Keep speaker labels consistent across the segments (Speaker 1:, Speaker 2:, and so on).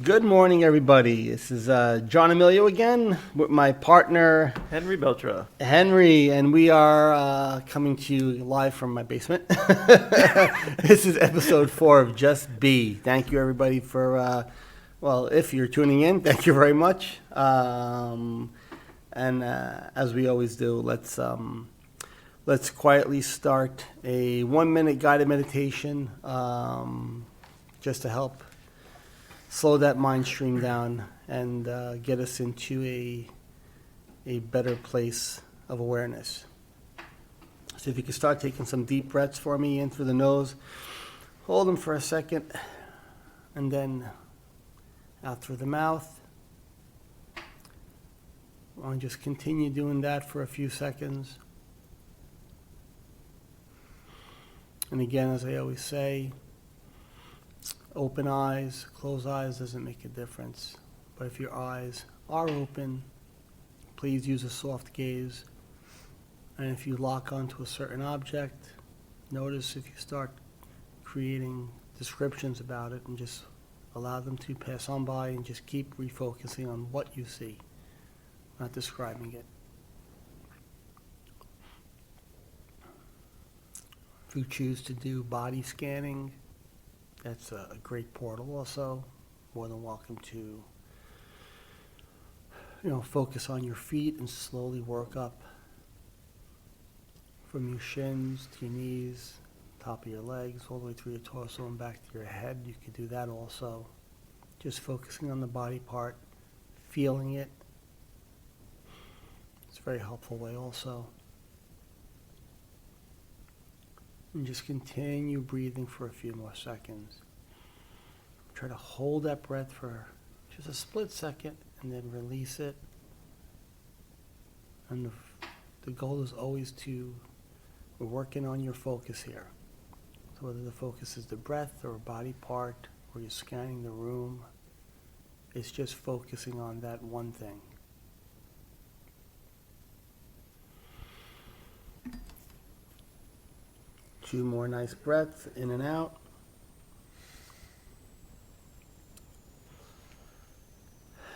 Speaker 1: Good morning, everybody. This is John Emilio again with my partner,
Speaker 2: Henry Beltra.
Speaker 1: Henry, and we are coming to you live from my basement. This is episode 4 of Just Be. Thank you, everybody, for, if you're tuning in, thank you very much. And as we always do, let's quietly start a 1-minute guided meditation just to help slow that mind stream down and get us into a better place of awareness. So if you could start taking some deep breaths for me in through the nose, hold them for a second, and then out through the mouth. I'll just continue doing that for a few seconds. And again, as I always say, open eyes, closed eyes doesn't make a difference. But if your eyes are open, please use a soft gaze. And if you lock onto a certain object, notice if you start creating descriptions about it and just allow them to pass on by and just keep refocusing on what you see, not describing it. If you choose to do body scanning, that's a great portal also. More than welcome to, focus on your feet and slowly work up from your shins to your knees, top of your legs, all the way through your torso and back to your head. You could do that also. Just focusing on the body part, feeling it. It's a very helpful way also. And just continue breathing for a few more seconds. Try to hold that breath for just a split second and then release it. And the goal is always we're working on your focus here. So whether the focus is the breath or a body part or you're scanning the room, it's just focusing on that one thing. Two more nice breaths in and out.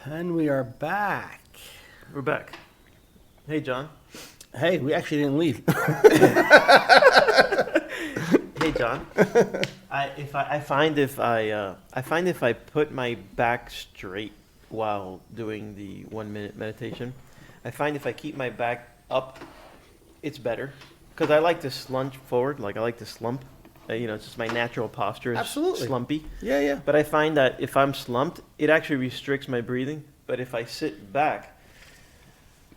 Speaker 1: And we are back.
Speaker 2: We're back. Hey, John.
Speaker 1: Hey, we actually didn't leave.
Speaker 2: Hey, John. I find if I put my back straight while doing the 1-minute meditation, I find if I keep my back up, it's better. Because I like to slunch forward, I like to slump. It's just my natural posture is
Speaker 1: Absolutely.
Speaker 2: Slumpy.
Speaker 1: Yeah.
Speaker 2: But I find that if I'm slumped, it actually restricts my breathing. But if I sit back,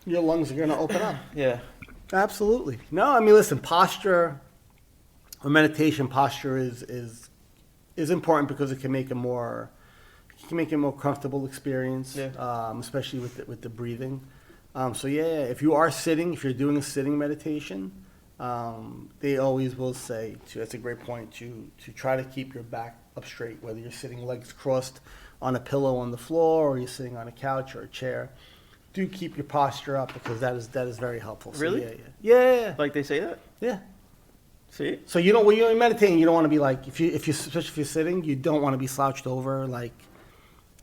Speaker 1: Your lungs are going to open up.
Speaker 2: yeah.
Speaker 1: Absolutely. No, I mean, listen, posture, or meditation posture is important because it can make a more comfortable experience, especially with the breathing. If you are sitting, if you're doing a sitting meditation, they always will say, that's a great point, to try to keep your back up straight, whether you're sitting legs crossed on a pillow on the floor or you're sitting on a couch or a chair. Do keep your posture up because that is very helpful. So,
Speaker 2: Really?
Speaker 1: Yeah.
Speaker 2: Like they say that?
Speaker 1: Yeah.
Speaker 2: See?
Speaker 1: So when you're meditating, you don't want to be like, especially if you're sitting, you don't want to be slouched over, like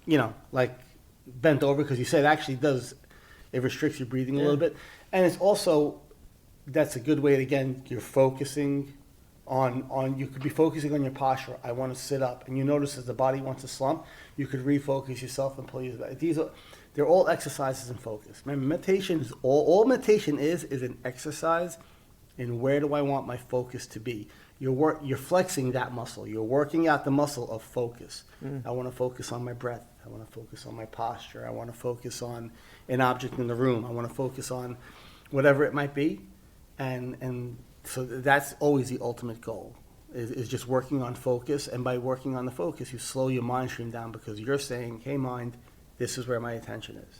Speaker 1: bent over, because you said it restricts your breathing a little bit. And it's also, that's a good way to, again, you're focusing on you could be focusing on your posture. I want to sit up. And you notice as the body wants to slump, you could refocus yourself and pull you back. They're all exercises in focus. Remember, meditation is all meditation is an exercise in where do I want my focus to be. You're flexing that muscle. You're working out the muscle of focus. I want to focus on my breath. I want to focus on my posture. I want to focus on an object in the room. I want to focus on whatever it might be. And so that's always the ultimate goal, is just working on focus. And by working on the focus, you slow your mind stream down because you're saying, hey, mind, this is where my attention is.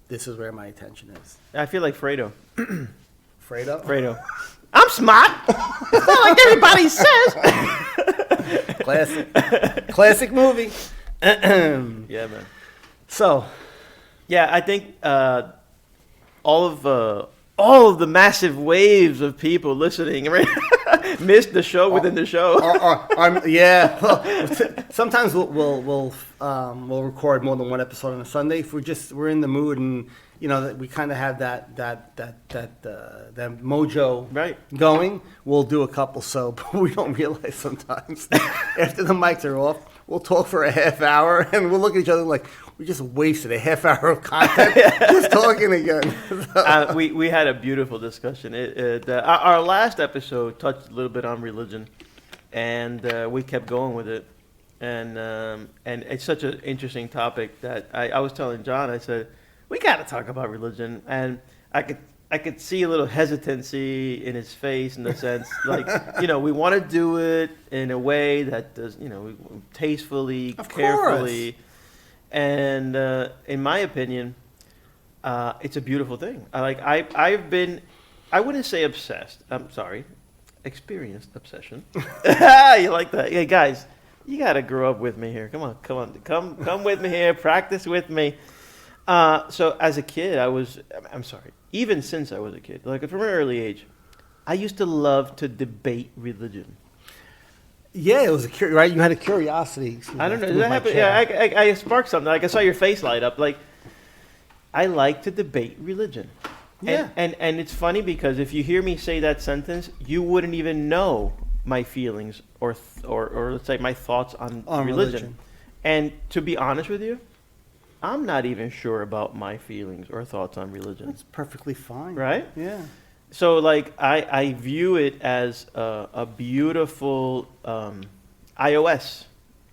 Speaker 1: This is where my attention is.
Speaker 2: I feel like Fredo.
Speaker 1: Fredo?
Speaker 2: I'm smart. It's not like everybody says.
Speaker 1: Classic movie.
Speaker 2: Yeah, man.
Speaker 1: So.
Speaker 2: Yeah, I think all of all of the massive waves of people listening, right? Missed the show within the show.
Speaker 1: Yeah. Well, sometimes we'll record more than one episode on a Sunday if we're in the mood and that we kind of have that mojo
Speaker 2: Right.
Speaker 1: going. We'll do a couple, but we don't realize sometimes after the mics are off, we'll talk for a half hour and we'll look at each other like we just wasted a half hour of content just talking again.
Speaker 2: We had a beautiful discussion. Our last episode touched a little bit on religion, and we kept going with it. And it's such an interesting topic that I was telling John, I said, we got to talk about religion. And I could see a little hesitancy in his face in the sense, like, we want to do it in a way that does, tastefully,
Speaker 1: Of
Speaker 2: carefully.
Speaker 1: course.
Speaker 2: And in my opinion, it's a beautiful thing. I've been, I wouldn't say obsessed. I'm sorry, experienced obsession. You like that? Yeah, guys, you gotta grow up with me here. Come with me here. Practice with me. So as a kid, I'm sorry, even since I was a kid, like from an early age, I used to love to debate religion.
Speaker 1: Yeah, it was right. You had a curiosity.
Speaker 2: I don't know. Did that happen? Yeah, I sparked something. Like I saw your face light up. Like I like to debate religion.
Speaker 1: Yeah.
Speaker 2: And it's funny because if you hear me say that sentence, you wouldn't even know my feelings or let's say my thoughts on religion. And to be honest with you, I'm not even sure about my feelings or thoughts on religion.
Speaker 1: That's perfectly fine.
Speaker 2: Right?
Speaker 1: Yeah.
Speaker 2: So, like, I view it as a beautiful iOS.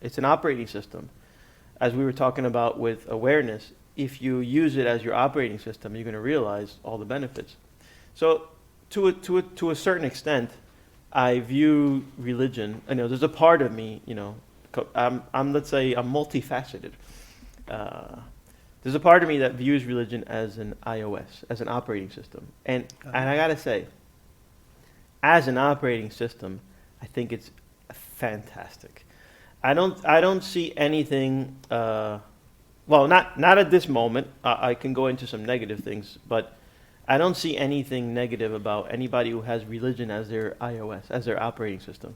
Speaker 2: It's an operating system. As we were talking about with awareness, if you use it as your operating system, you're going to realize all the benefits. So, to a certain extent, I view religion. There's a part of me. Let's say I'm multifaceted. There's a part of me that views religion as an iOS, as an operating system. And I gotta say, as an operating system, I think it's fantastic. I don't see anything, not at this moment. I can go into some negative things, but I don't see anything negative about anybody who has religion as their iOS, as their operating system.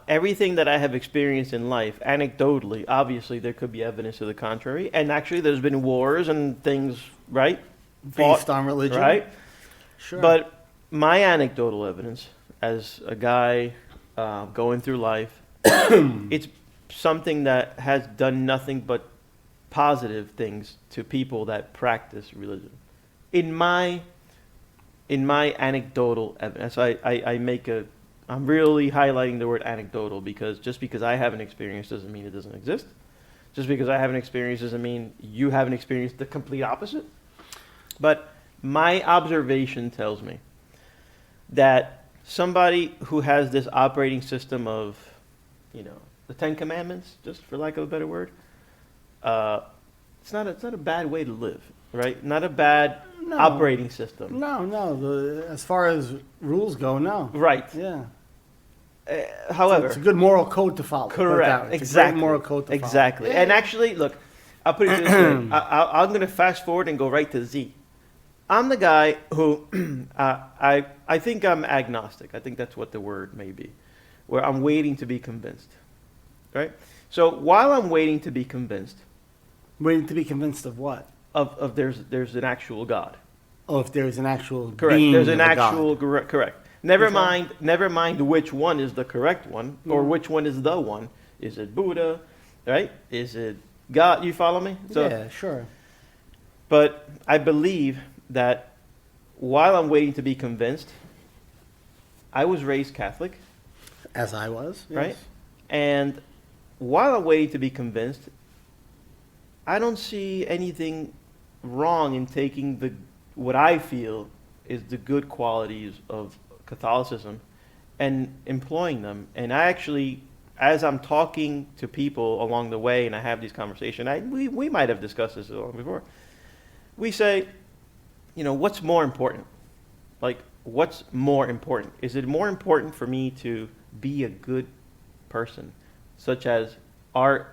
Speaker 2: Everything that I have experienced in life, anecdotally, obviously there could be evidence to the contrary. And actually there's been wars and things, right?
Speaker 1: Based on religion.
Speaker 2: Right?
Speaker 1: Sure.
Speaker 2: But my anecdotal evidence as a guy going through life, it's something that has done nothing but positive things to people that practice religion. In my anecdotal evidence, I'm really highlighting the word anecdotal because just because I haven't experienced doesn't mean it doesn't exist. Just because I haven't experienced doesn't mean you haven't experienced the complete opposite. But my observation tells me that somebody who has this operating system of, the Ten Commandments, just for lack of a better word, it's not a bad way to live, right? Not a bad operating system.
Speaker 1: No. As far as rules go, no.
Speaker 2: Right.
Speaker 1: Yeah.
Speaker 2: However,
Speaker 1: it's a good moral code to follow.
Speaker 2: correct.
Speaker 1: It's
Speaker 2: Exactly.
Speaker 1: a great moral code to follow.
Speaker 2: Exactly.
Speaker 1: Yeah.
Speaker 2: And actually, look, I'll put it this way. I'm going to fast forward and go right to Z. I'm the guy who I think I'm agnostic. I think that's what the word may be, where I'm waiting to be convinced. Right. So while I'm waiting to be convinced,
Speaker 1: Waiting to be convinced of what?
Speaker 2: of there's an actual God.
Speaker 1: Oh, if there's an actual
Speaker 2: Correct.
Speaker 1: being
Speaker 2: There's an
Speaker 1: of a God.
Speaker 2: actual correct. Never
Speaker 1: Okay.
Speaker 2: mind which one is the correct one or which one is the one. Is it Buddha, right? Is it God? You follow me? So,
Speaker 1: yeah, sure.
Speaker 2: but I believe that while I'm waiting to be convinced, I was raised Catholic,
Speaker 1: As I was. Yes.
Speaker 2: right? And while I'm waiting to be convinced, I don't see anything wrong in taking what I feel is the good qualities of Catholicism and employing them. And I actually, as I'm talking to people along the way and I have these conversations, we might have discussed this long before. We say, what's more important? Like, what's more important? Is it more important for me to be a good person, such as our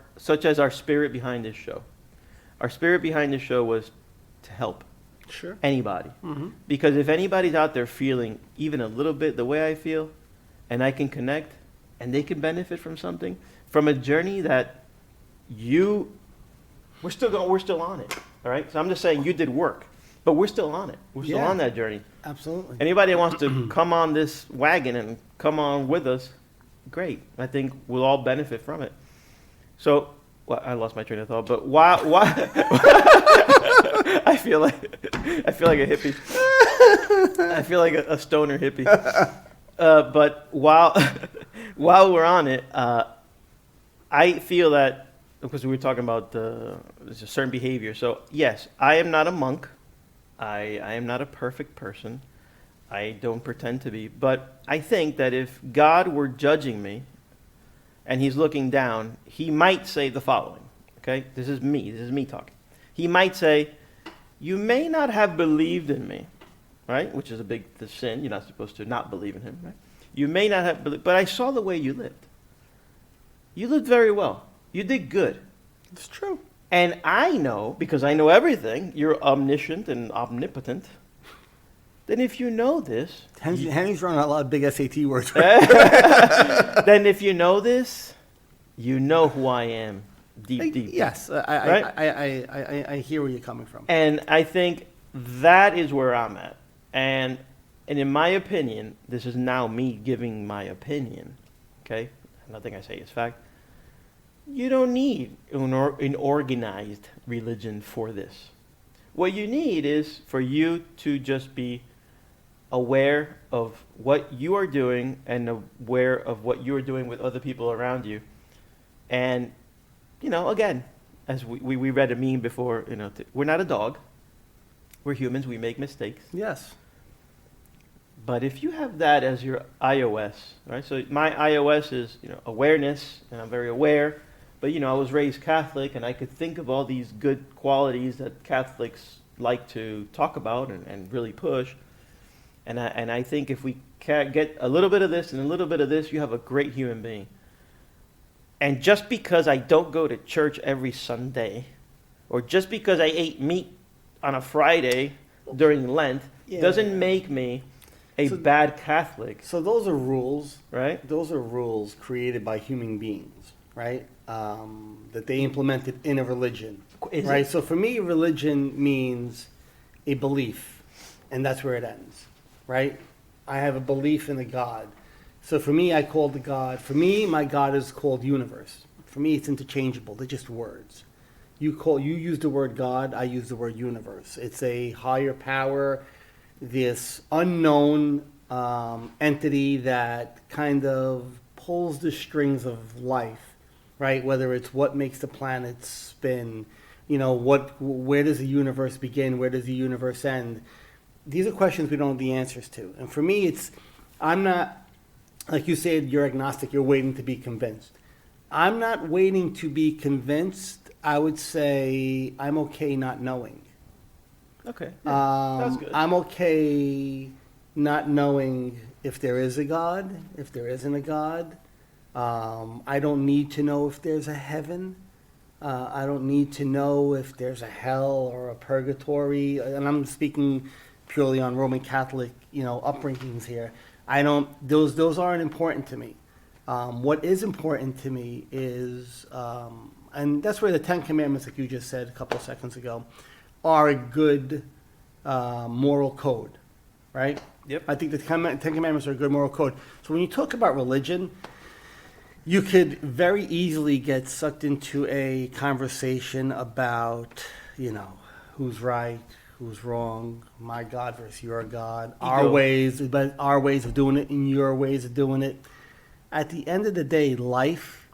Speaker 2: spirit behind this show? Our spirit behind this show was to help.
Speaker 1: Sure.
Speaker 2: Anybody.
Speaker 1: Mm-hmm.
Speaker 2: Because if anybody's out there feeling even a little bit the way I feel, and I can connect, and they can benefit from something, from a journey that we're still on it, all right? So I'm just saying you did work, but we're still on it. We're still
Speaker 1: Yeah.
Speaker 2: on that journey.
Speaker 1: Absolutely.
Speaker 2: Anybody that wants to come on this wagon and come on with us, great. I think we'll all benefit from it. So, well, I lost my train of thought, but why I feel like a hippie. I feel like a stoner hippie. But while we're on it, I feel that, because we were talking about there's a certain behavior. So yes, I am not a monk. I am not a perfect person. I don't pretend to be. But I think that if God were judging me and he's looking down, he might say the following. Okay? This is me talking. He might say, you may not have believed in me, right? Which is a big sin. You're not supposed to not believe in him, right? You may not have believed, but I saw the way you lived. You lived very well. You did good.
Speaker 1: It's true.
Speaker 2: And I know, because I know everything, you're omniscient and omnipotent. Then if you know this,
Speaker 1: Henry's running out a lot of big SAT words.
Speaker 2: then if you know this, you know who I am deep.
Speaker 1: Yes,
Speaker 2: Right?
Speaker 1: I hear where you're coming from.
Speaker 2: And I think that is where I'm at. And in my opinion, this is now me giving my opinion, okay? Nothing I say is fact. You don't need an organized religion for this. What you need is for you to just be aware of what you are doing and aware of what you are doing with other people around you. And, again, as we read a meme before, we're not a dog. We're humans. We make mistakes.
Speaker 1: Yes.
Speaker 2: But if you have that as your iOS, right? So my iOS is, awareness, and I'm very aware. But, I was raised Catholic, and I could think of all these good qualities that Catholics like to talk about and really push. And I think if we can get a little bit of this and a little bit of this, you have a great human being. And just because I don't go to church every Sunday, or just because I ate meat on a Friday during Lent, doesn't make me a bad Catholic.
Speaker 1: So those are rules,
Speaker 2: right?
Speaker 1: Those are rules created by human beings, right? That they implemented in a religion, right? So for me, religion means a belief, and that's where it ends, right? I have a belief in a God. So for me, I call the God. For me, my God is called universe. For me, it's interchangeable. They're just words. You use the word God. I use the word universe. It's a higher power, this unknown entity that kind of pulls the strings of life, right? Whether it's what makes the planets spin, where does the universe begin? Where does the universe end? These are questions we don't have the answers to. And for me, I'm not, like you said, you're agnostic, you're waiting to be convinced. I'm not waiting to be convinced. I would say I'm okay not knowing.
Speaker 2: Okay. Yeah, that's good.
Speaker 1: I'm okay not knowing if there is a God, if there isn't a God. I don't need to know if there's a heaven. I don't need to know if there's a hell or a purgatory. And I'm speaking purely on Roman Catholic, upbringings here. Those aren't important to me. What is important to me is, and that's where the Ten Commandments, like you just said a couple of seconds ago, are a good moral code, right?
Speaker 2: Yep.
Speaker 1: I think the Ten Commandments are a good moral code. So when you talk about religion, you could very easily get sucked into a conversation about, who's right, who's wrong, my God versus your God, our ways of doing it and your ways of doing it. At the end of the day, life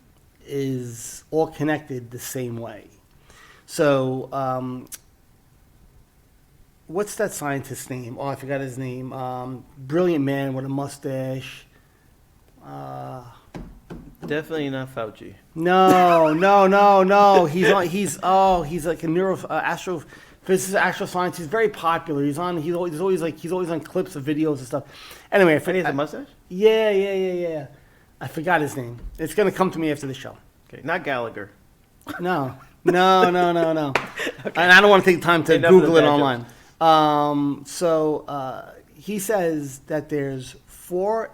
Speaker 1: is all connected the same way. So, what's that scientist's name? Oh, I forgot his name. Brilliant man with a mustache.
Speaker 2: Definitely not Fauci.
Speaker 1: No. He's like a astrophysicist, astroscientist. He's very popular. He's always on clips of videos and stuff. Anyway,
Speaker 2: And he has a mustache?
Speaker 1: Yeah. I forgot his name. It's gonna come to me after the show.
Speaker 2: Okay, not Gallagher.
Speaker 1: No. Okay. And I don't want to take time to
Speaker 2: Enough
Speaker 1: Google
Speaker 2: of
Speaker 1: it
Speaker 2: the bad
Speaker 1: online. He says that there's 4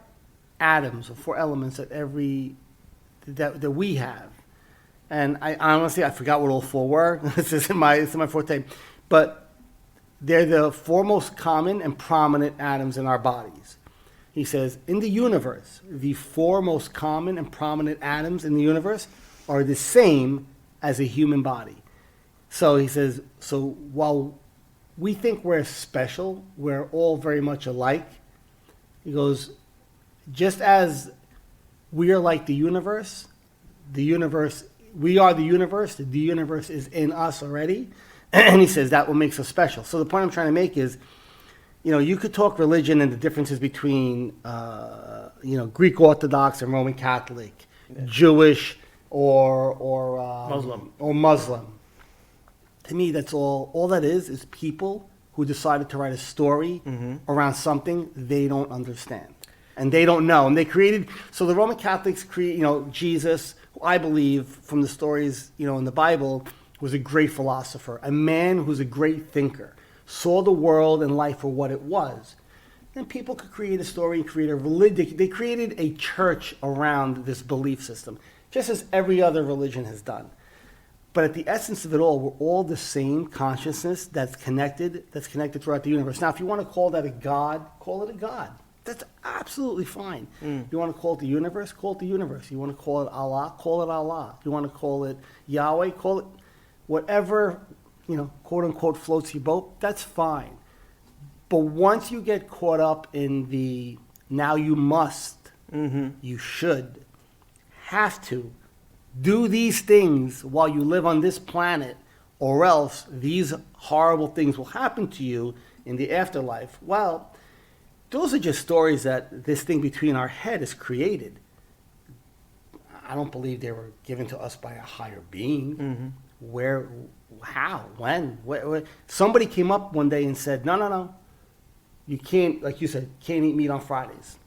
Speaker 1: atoms or 4 elements that we have. And I honestly, I forgot what all 4 were. This isn't my forte. But they're the 4 most common and prominent atoms in our bodies. He says, in the universe, the 4 most common and prominent atoms in the universe are the same as a human body. So he says, so while we think we're special, we're all very much alike. He goes, just as we are like the universe, we are the universe is in us already. And he says that what makes us special. So the point I'm trying to make is, you could talk religion and the differences between, Greek Orthodox and Roman Catholic, Jewish or Muslim. To me, that's all that is people who decided to write a story around something they don't understand. And they don't know. And they created, so the Roman Catholics Jesus, who I believe from the stories, in the Bible, was a great philosopher, a man who's a great thinker, saw the world and life for what it was. And people could create a story and create a religion. They created a church around this belief system, just as every other religion has done. But at the essence of it all, we're all the same consciousness that's connected throughout the universe. Now, if you want to call that a God, call it a God. That's absolutely fine. You want to call it the universe, call it the universe. You want to call it Allah, call it Allah. You want to call it Yahweh, call it whatever, quote unquote, floats your boat. That's fine. But once you get caught up in the now you must, you should, have to, do these things while you live on this planet, or else these horrible things will happen to you in the afterlife. Well, those are just stories that this thing between our head is created. I don't believe they were given to us by a higher being. Where, how, when? Where? Somebody came up one day and said, no. You can't, like you said, can't eat meat on Fridays.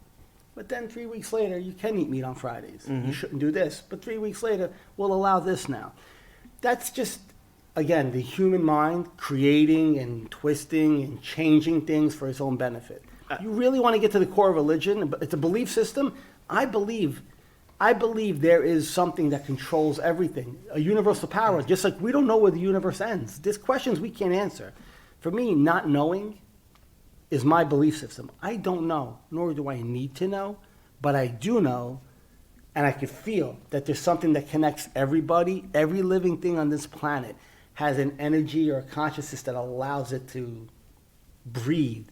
Speaker 1: But then 3 weeks later, you can eat meat on Fridays. You shouldn't do this. But 3 weeks later, we'll allow this now. That's just, again, the human mind creating and twisting and changing things for its own benefit. You really want to get to the core of religion, it's a belief system. I believe there is something that controls everything, a universal power, just like we don't know where the universe ends. There's questions we can't answer. For me, not knowing is my belief system. I don't know, nor do I need to know, but I do know, and I can feel that there's something that connects everybody. Every living thing on this planet has an energy or a consciousness that allows it to breathe.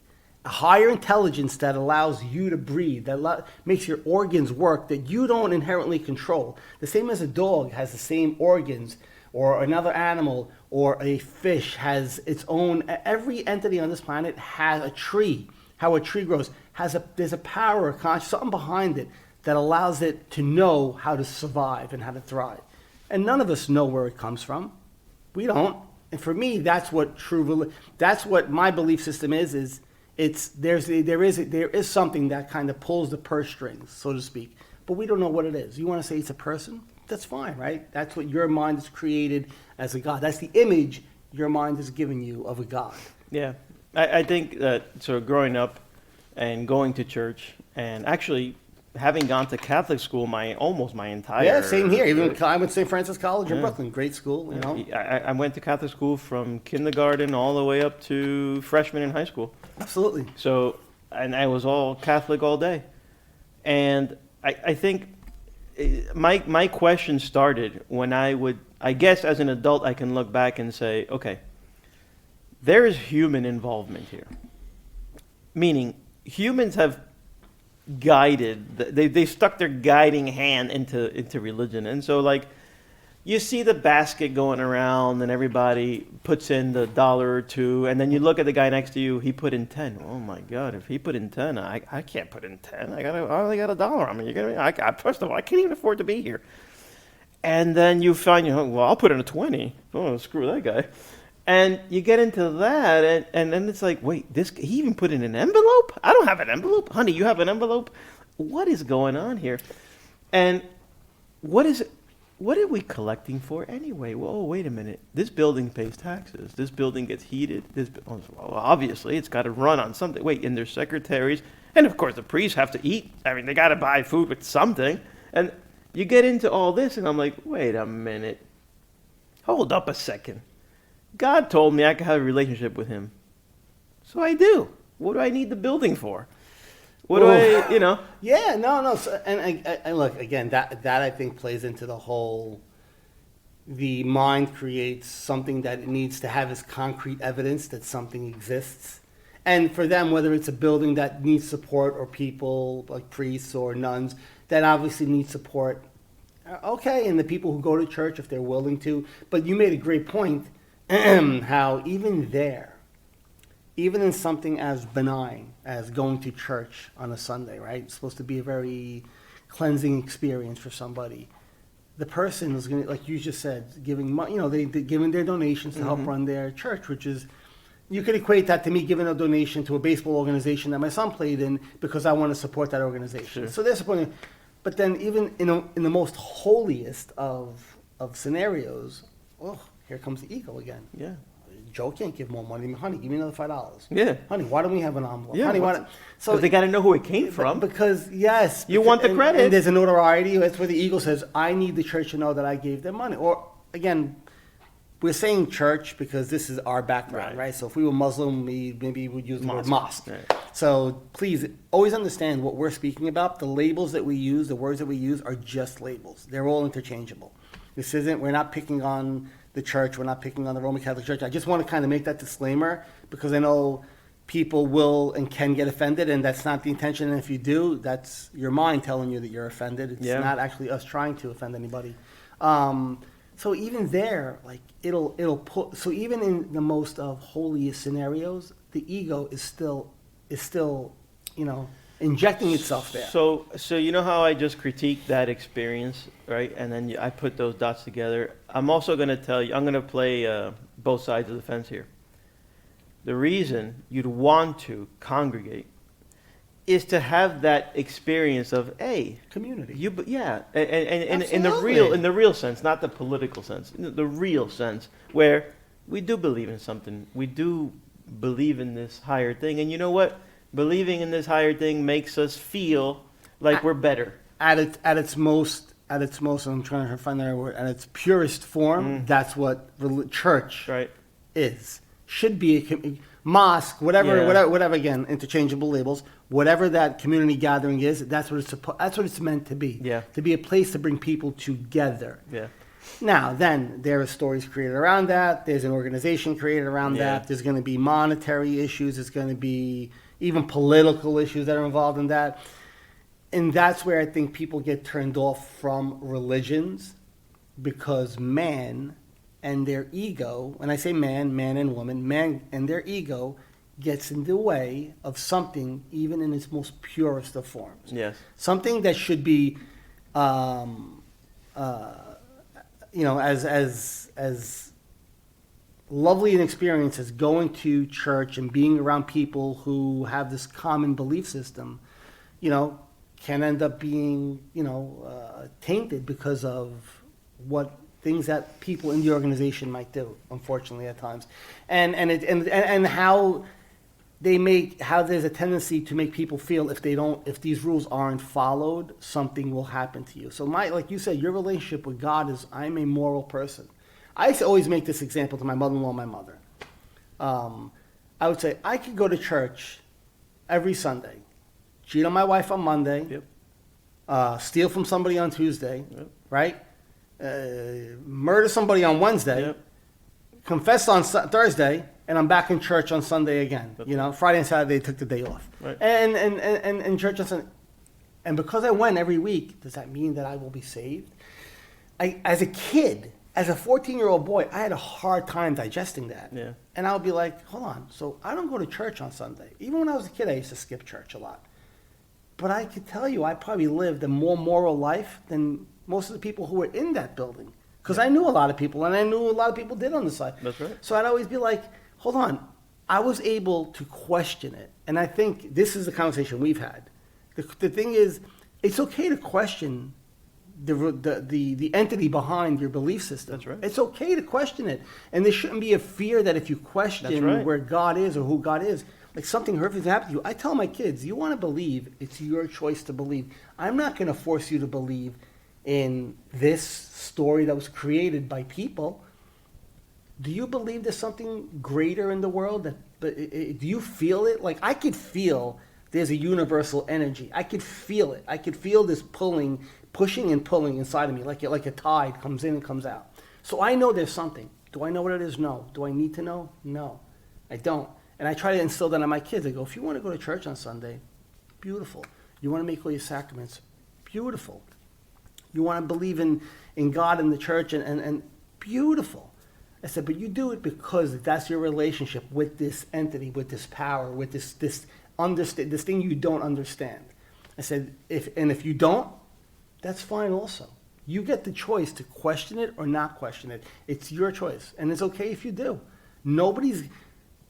Speaker 1: A higher intelligence that allows you to breathe, that makes your organs work that you don't inherently control. The same as a dog has the same organs, or another animal, or a fish has its own. Every entity on this planet has a tree. How a tree grows there's a power, a conscious, something behind it that allows it to know how to survive and how to thrive. And none of us know where it comes from. We don't. And for me, that's what that's what my belief system is. There is something that kind of pulls the purse strings, so to speak, but we don't know what it is. You want to say it's a person? That's fine, right? That's what your mind has created as a God. That's the image your mind has given you of a God.
Speaker 2: Yeah, I think that, so growing up and going to church, and actually having gone to Catholic school almost my entire...
Speaker 1: Yeah, same here. Even I went to St. Francis College in Brooklyn. Great school,
Speaker 2: I went to Catholic school from kindergarten all the way up to freshman in high school.
Speaker 1: Absolutely.
Speaker 2: So, and I was all Catholic all day. And I think my question started when I guess as an adult, I can look back and say, okay, there is human involvement here. Meaning, humans have guided, they stuck their guiding hand into religion. And so, like, you see the basket going around and everybody puts in the $1 or $2, and then you look at the guy next to you, he put in 10. Oh my God, if he put in 10, I can't put in 10. I only got $1. I mean, first of all, I can't even afford to be here. And then you find, well, I'll put in a 20. Oh, screw that guy. And you get into that, and then it's like, wait, he even put in an envelope? I don't have an envelope. Honey, you have an envelope? What is going on here? And what what are we collecting for anyway? Well, wait a minute. This building pays taxes. This building gets heated. Well, obviously, it's got to run on something. Wait, and there's secretaries. And of course, the priests have to eat. I mean, they got to buy food with something. And you get into all this, and I'm like, wait a minute. Hold up a second. God told me I could have a relationship with him. So I do. What do I need the building for? What do I,
Speaker 1: Yeah, no. So, and I look, again, that I think plays into the whole, the mind creates something that it needs to have as concrete evidence that something exists. And for them, whether it's a building that needs support or people like priests or nuns that obviously need support, okay, and the people who go to church if they're willing to. But you made a great point, how even there, even in something as benign as going to church on a Sunday, right? It's supposed to be a very cleansing experience for somebody. The person is going to, like you just said, giving money, they giving their donations to help run their church, which is, you could equate that to me giving a donation to a baseball organization that my son played in because I want to support that organization.
Speaker 2: Sure.
Speaker 1: So they're supporting. But then even in the most holiest of scenarios, here comes the ego again.
Speaker 2: Yeah.
Speaker 1: Joe can't give more money. Honey, give me another $5.
Speaker 2: Yeah.
Speaker 1: Honey, why don't we have an envelope?
Speaker 2: Yeah,
Speaker 1: Honey, why
Speaker 2: what's-
Speaker 1: don't... So
Speaker 2: But they got to know who it came from.
Speaker 1: because yes,
Speaker 2: You want the
Speaker 1: and-
Speaker 2: credit.
Speaker 1: and there's a notoriety. That's where the ego says, "I need the church to know that I gave them money." Or again, we're saying church because this is our background,
Speaker 2: Right.
Speaker 1: right? So if we were Muslim, we maybe would use the word mosque.
Speaker 2: Right.
Speaker 1: So please always understand what we're speaking about. The labels that we use, the words that we use, are just labels. They're all interchangeable. This isn't. We're not picking on the church. We're not picking on the Roman Catholic Church. I just want to kind of make that disclaimer because I know people will and can get offended, and that's not the intention. And if you do, that's your mind telling you that you're offended. It's
Speaker 2: Yeah.
Speaker 1: not actually us trying to offend anybody. So even there, like it'll put. So even in the most of holiest scenarios, the ego is still, injecting itself there.
Speaker 2: So you know how I just critiqued that experience, right? And then I put those dots together. I'm also going to tell you, I'm going to play both sides of the fence here. The reason you'd want to congregate is to have that experience of, hey,
Speaker 1: Community.
Speaker 2: and
Speaker 1: Absolutely.
Speaker 2: in the real sense, not the political sense, the real sense, where we do believe in something. We do believe in this higher thing, and you know what? Believing in this higher thing makes us feel like we're better.
Speaker 1: At its most, I'm trying to find the right word. At its purest form, that's what church
Speaker 2: Right.
Speaker 1: is. Should be a mosque, whatever,
Speaker 2: Yeah.
Speaker 1: whatever. Again, interchangeable labels. Whatever that community gathering is, that's what it's meant to be.
Speaker 2: Yeah.
Speaker 1: To be a place to bring people together.
Speaker 2: Yeah.
Speaker 1: Now, then there are stories created around that. There's an organization created around
Speaker 2: Yeah.
Speaker 1: that. There's going to be monetary issues. There's going to be even political issues that are involved in that. And that's where I think people get turned off from religions because man and their ego, and I say man and woman, man and their ego gets in the way of something even in its most purest of forms.
Speaker 2: Yes.
Speaker 1: Something that should be, as lovely an experience as going to church and being around people who have this common belief system, can end up being, tainted because of what things that people in the organization might do, unfortunately, at times, and how how there's a tendency to make people feel if these rules aren't followed, something will happen to you. So like you said, your relationship with God is, I'm a moral person. I used to always make this example to my mother-in-law and my mother. I would say, I could go to church every Sunday, cheat on my wife on Monday,
Speaker 2: Yep.
Speaker 1: Steal from somebody on Tuesday,
Speaker 2: Yep.
Speaker 1: right? Murder somebody on Wednesday,
Speaker 2: Yep.
Speaker 1: confess on Thursday, and I'm back in church on Sunday again.
Speaker 2: That's
Speaker 1: Friday and Saturday took the day off,
Speaker 2: Right.
Speaker 1: and church on Sunday. And because I went every week, does that mean that I will be saved? As a kid, as a 14-year-old boy, I had a hard time digesting that.
Speaker 2: Yeah.
Speaker 1: And I would be like, hold on, so I don't go to church on Sunday. Even when I was a kid, I used to skip church a lot. But I could tell you, I probably lived a more moral life than most of the people who were in that building. Because I knew a lot of people, and I knew a lot of people did on the side.
Speaker 2: That's right.
Speaker 1: So I'd always be like, hold on, I was able to question it. And I think this is the conversation we've had. The thing is, it's okay to question the entity behind your belief system.
Speaker 2: That's right.
Speaker 1: It's okay to question it, and there shouldn't be a fear that if you
Speaker 2: That's
Speaker 1: question
Speaker 2: right.
Speaker 1: where God is or who God is, like something horrific happened to you. I tell my kids, you want to believe, it's your choice to believe. I'm not going to force you to believe in this story that was created by people. Do you believe there's something greater in the world? Do you feel it? Like, I could feel there's a universal energy. I could feel it. I could feel this pushing and pulling inside of me, like a tide comes in and comes out. So I know there's something. Do I know what it is? No. Do I need to know? No, I don't. And I try to instill that in my kids. I go, if you want to go to church on Sunday, beautiful. You want to make all your sacraments, beautiful. You want to believe in God and the church, and beautiful. I said, but you do it because that's your relationship with this entity, with this power, with this thing you don't understand. I said, if you don't, that's fine also. You get the choice to question it or not question it. It's your choice, and it's okay if you do.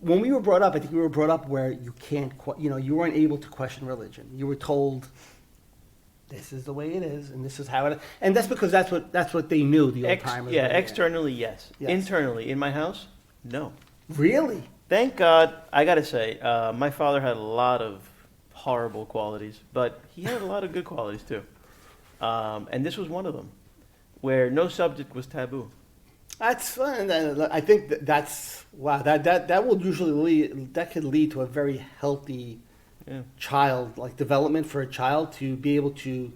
Speaker 1: When we were brought up, I think we were brought up where you can't, you weren't able to question religion. You were told, this is the way it is, and this is how it is. And that's because that's what they knew, the old timers.
Speaker 2: Yeah, externally, yes.
Speaker 1: Yes.
Speaker 2: Internally, in my house, no.
Speaker 1: Really?
Speaker 2: Thank God, I gotta say, my father had a lot of horrible qualities, but he had a lot of good qualities too. And this was one of them, where no subject was taboo.
Speaker 1: That's fun. I think that's wow. That will usually could lead to a very healthy child, like development for a child to be able to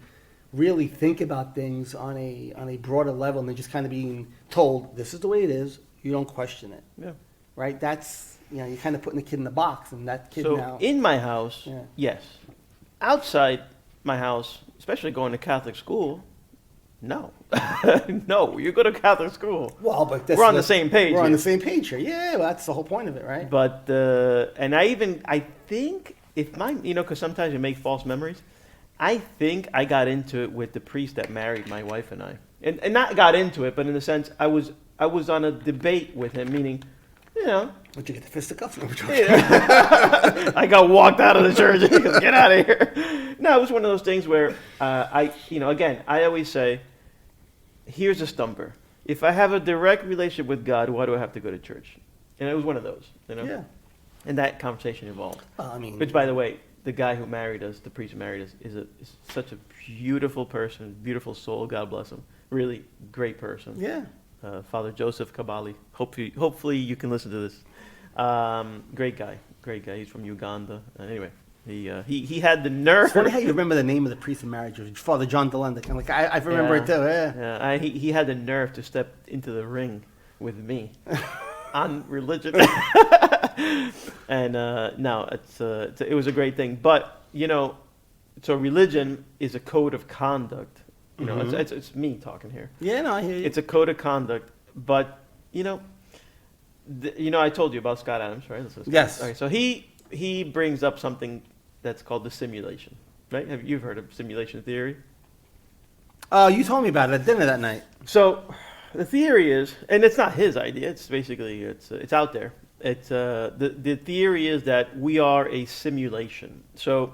Speaker 1: really think about things on a broader level, and then just kind of being told this is the way it is. You don't question it.
Speaker 2: Yeah.
Speaker 1: Right. That's you're kind of putting the kid in the box, and that kid
Speaker 2: So
Speaker 1: now.
Speaker 2: in my house,
Speaker 1: Yeah.
Speaker 2: yes. Outside my house, especially going to Catholic school, no. No, you go to Catholic school.
Speaker 1: Well, but
Speaker 2: We're on the same page
Speaker 1: We're on
Speaker 2: here.
Speaker 1: the same page here. Yeah, well, that's the whole point of it, right?
Speaker 2: But, and I think if mine, because sometimes you make false memories. I think I got into it with the priest that married my wife and I. And not got into it, but in the sense I was on a debate with him, meaning,
Speaker 1: Would you get the fisticuffs? No,
Speaker 2: I got walked out of the church. He goes, get out of here. No, it was one of those things where again, I always say, here's a stumper. If I have a direct relationship with God, why do I have to go to church? And it was one of those,
Speaker 1: Yeah.
Speaker 2: And that conversation evolved.
Speaker 1: Well, I mean,
Speaker 2: Which, by the way, the guy who married us, the priest who married us, is such a beautiful person, beautiful soul. God bless him. Really great person.
Speaker 1: yeah.
Speaker 2: Father Joseph Kabali. Hopefully you can listen to this. Great guy. He's from Uganda. Anyway, he had the nerve.
Speaker 1: It's funny how you remember the name of the priest in marriage, Father John Delendick. I'm like, I remember it too. Yeah.
Speaker 2: Yeah, he had the nerve to step into the ring with me on religion. And no, it was a great thing. But so religion is a code of conduct. It's me talking here.
Speaker 1: Yeah, no, I hear you.
Speaker 2: It's a code of conduct, but I told you about Scott Adams, right?
Speaker 1: Yes.
Speaker 2: All right, so he brings up something that's called the simulation, right? You've heard of simulation theory?
Speaker 1: You told me about it at dinner that night.
Speaker 2: So the theory is, and it's not his idea. It's basically it's out there. It's the theory is that we are a simulation. So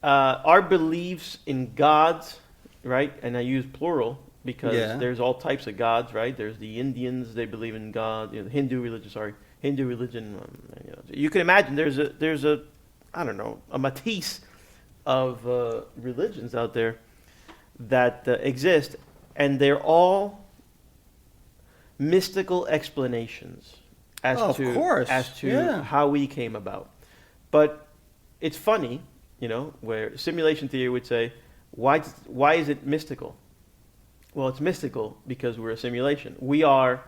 Speaker 2: our beliefs in gods, right? And I use plural because there's all types of gods, right? There's the Indians, they believe in God. Hindu religion. You can imagine there's a I don't know, a matisse of religions out there that exist, and they're all mystical explanations as to how we came about. But it's funny, where simulation theory would say, why is it mystical? Well, it's mystical because we're a simulation. We are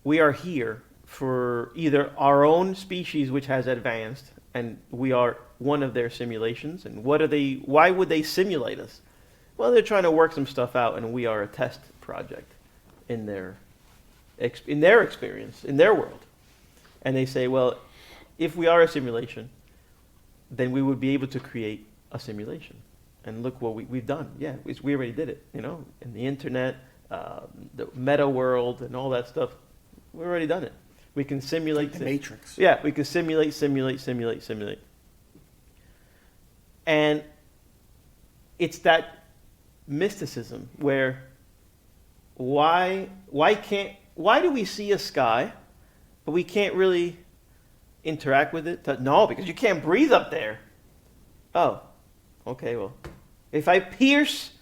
Speaker 2: here for either our own species, which has advanced, and we are one of their simulations. And why would they simulate us? Well, they're trying to work some stuff out, and we are a test project in their experience, in their world. And they say, well, if we are a simulation, then we would be able to create a simulation. And look what we've done. Yeah, we already did it, in the internet, the meta world, and all that stuff. We've already done it. We can simulate.
Speaker 1: The Matrix.
Speaker 2: Yeah, we can simulate. And it's that mysticism where why do we see a sky, but we can't really interact with it? No, because you can't breathe up there. Oh, okay, well, if I pierce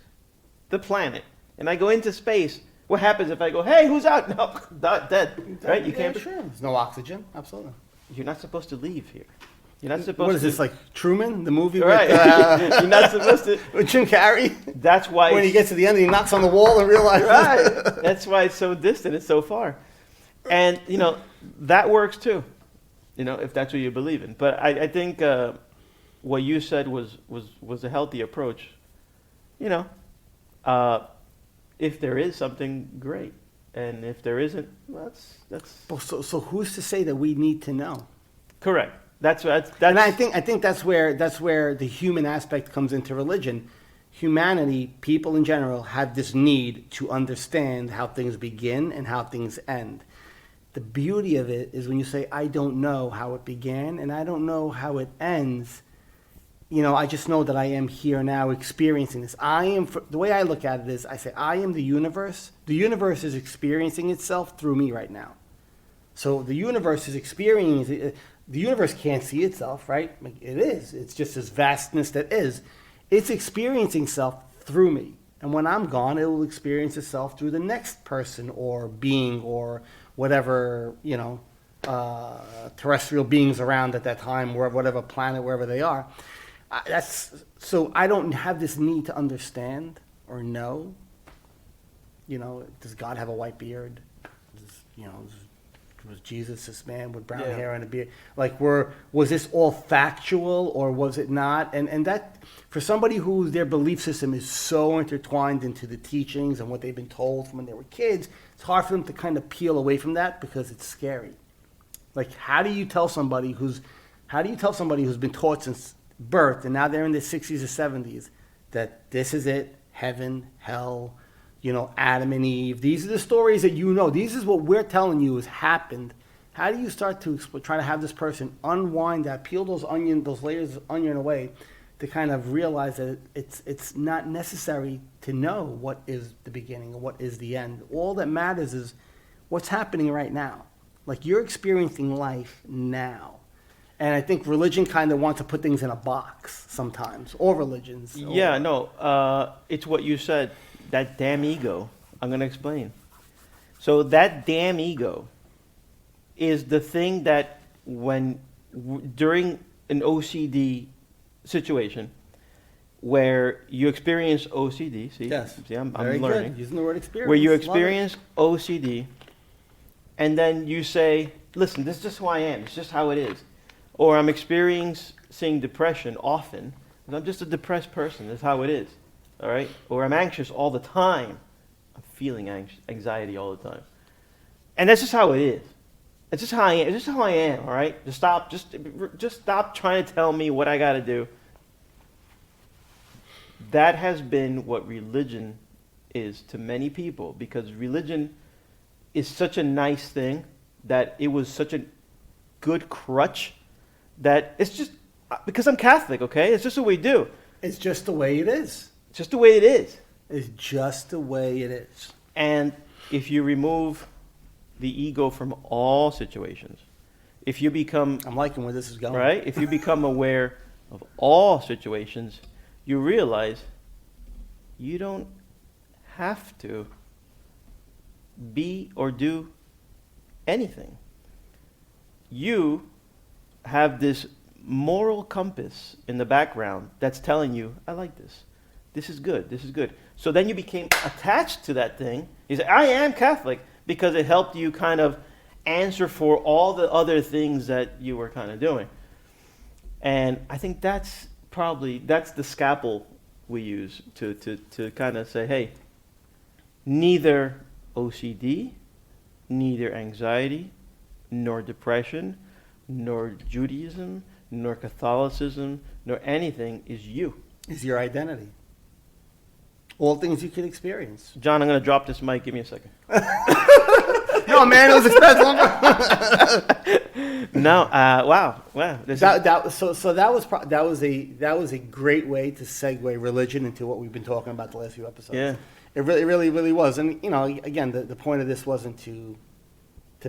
Speaker 2: the planet and I go into space, what happens if I go, hey, who's out? No, dead, right? You can't.
Speaker 1: Sure. There's no oxygen. Absolutely.
Speaker 2: You're not supposed to leave here. You're not supposed to.
Speaker 1: What is this, like Truman, the movie?
Speaker 2: Right. You're not supposed to.
Speaker 1: With Jim Carrey?
Speaker 2: That's why.
Speaker 1: When he gets to the end, he knocks on the wall and realizes.
Speaker 2: Right. That's why it's so distant. It's so far. And, that works too, if that's what you believe in. But I think what you said was a healthy approach. If there is something, great. And if there isn't, that's
Speaker 1: So who's to say that we need to know?
Speaker 2: correct. That's
Speaker 1: And I think that's where the human aspect comes into religion. Humanity, people in general, have this need to understand how things begin and how things end. The beauty of it is when you say, I don't know how it began and I don't know how it ends, I just know that I am here now experiencing this. The way I look at it is, I say, I am the universe. The universe is experiencing itself through me right now. So the universe is experiencing, the universe can't see itself, right? It is. It's just this vastness that is. It's experiencing itself through me. And when I'm gone, it will experience itself through the next person or being or whatever, terrestrial beings around at that time, or whatever planet, wherever they are. So I don't have this need to understand or know. Does God have a white beard? Was Jesus this man with brown hair and a beard? Was this all factual or was it not? And that, for somebody who their belief system is so intertwined into the teachings and what they've been told from when they were kids, it's hard for them to kind of peel away from that because it's scary. How do you tell somebody who's been taught since birth and now they're in their 60s or 70s that this is it, heaven, hell, Adam and Eve, these are the stories that this is what we're telling you has happened. How do you start to try to have this person unwind that, peel those layers of onion away to kind of realize that it's not necessary to know what is the beginning or what is the end. All that matters is what's happening right now. You're experiencing life now. And I think religion kind of wants to put things in a box sometimes, or religions.
Speaker 2: Yeah, no, it's what you said, that damn ego. I'm going to explain. So that damn ego is the thing that during an OCD situation where you experience OCD,
Speaker 1: yes.
Speaker 2: See, I'm
Speaker 1: Very
Speaker 2: learning.
Speaker 1: Good. Using the word experience.
Speaker 2: Where you experience OCD and then you say, listen, this is just who I am. It's just how it is. Or I'm experiencing depression often. I'm just a depressed person. That's how it is. All right? Or I'm anxious all the time. I'm feeling anxiety all the time. And that's just how it is. It's just how I am. It's just how I am, all right? Just stop trying to tell me what I got to do. That has been what religion is to many people, because religion is such a nice thing that it was such a good crutch that it's just because I'm Catholic, okay? It's just what we do.
Speaker 1: It's just the way it is.
Speaker 2: It's just the way it is.
Speaker 1: It's just the way it is.
Speaker 2: And if you remove the ego from all situations, if you become...
Speaker 1: I'm liking where this is going.
Speaker 2: Right? If you become aware of all situations, you realize you don't have to be or do anything. You have this moral compass in the background that's telling you, I like this. This is good. This is good. So then you became attached to that thing. You say, I am Catholic, because it helped you kind of answer for all the other things that you were kind of doing. And I think that's the scalpel we use to kind of say, hey, neither OCD, neither anxiety, nor depression, nor Judaism, nor Catholicism, nor anything is you.
Speaker 1: Is your identity. All things you can experience.
Speaker 2: John, I'm going to drop this mic. Give me a second.
Speaker 1: No, man, it was expensive.
Speaker 2: No, wow. This is,
Speaker 1: That was a great way to segue religion into what we've been talking about the last few episodes.
Speaker 2: Yeah.
Speaker 1: It really was. And again, the point of this wasn't to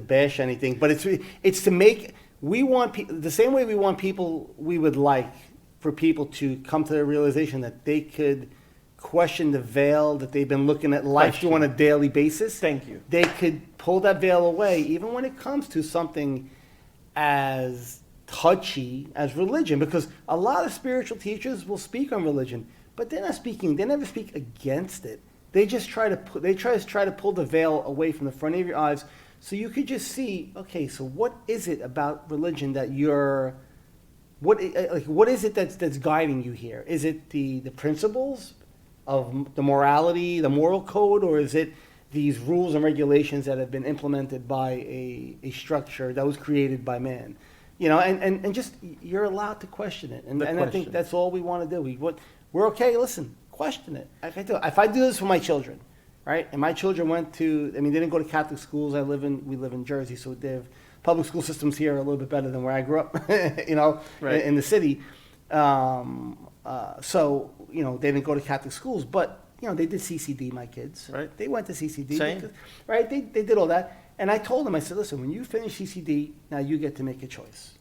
Speaker 1: bash anything, but it's to make. We want the same way we want people. We would like for people to come to the realization that they could question the veil that they've been looking at life through on a daily basis.
Speaker 2: Thank you.
Speaker 1: They could pull that veil away, even when it comes to something as touchy as religion, because a lot of spiritual teachers will speak on religion, but they never speak against it. They just try to pull the veil away from the front of your eyes, so you could just see, okay, so what is it about religion that what is it that's guiding you here? Is it the principles of the morality, the moral code, or is it these rules and regulations that have been implemented by a structure that was created by man? And just you're allowed to question it, and I think that's all we want to do. We're okay. Listen, question it. If I do this for my children, right? And my children they didn't go to Catholic schools. We live in Jersey, so they have public school systems here are a little bit better than where I grew up,
Speaker 2: Right.
Speaker 1: in the city. So they didn't go to Catholic schools, but they did CCD. My kids,
Speaker 2: Right.
Speaker 1: They went to CCD,
Speaker 2: Same.
Speaker 1: right? They did all that, and I told them, I said, listen, when you finish CCD, now you get to make a choice.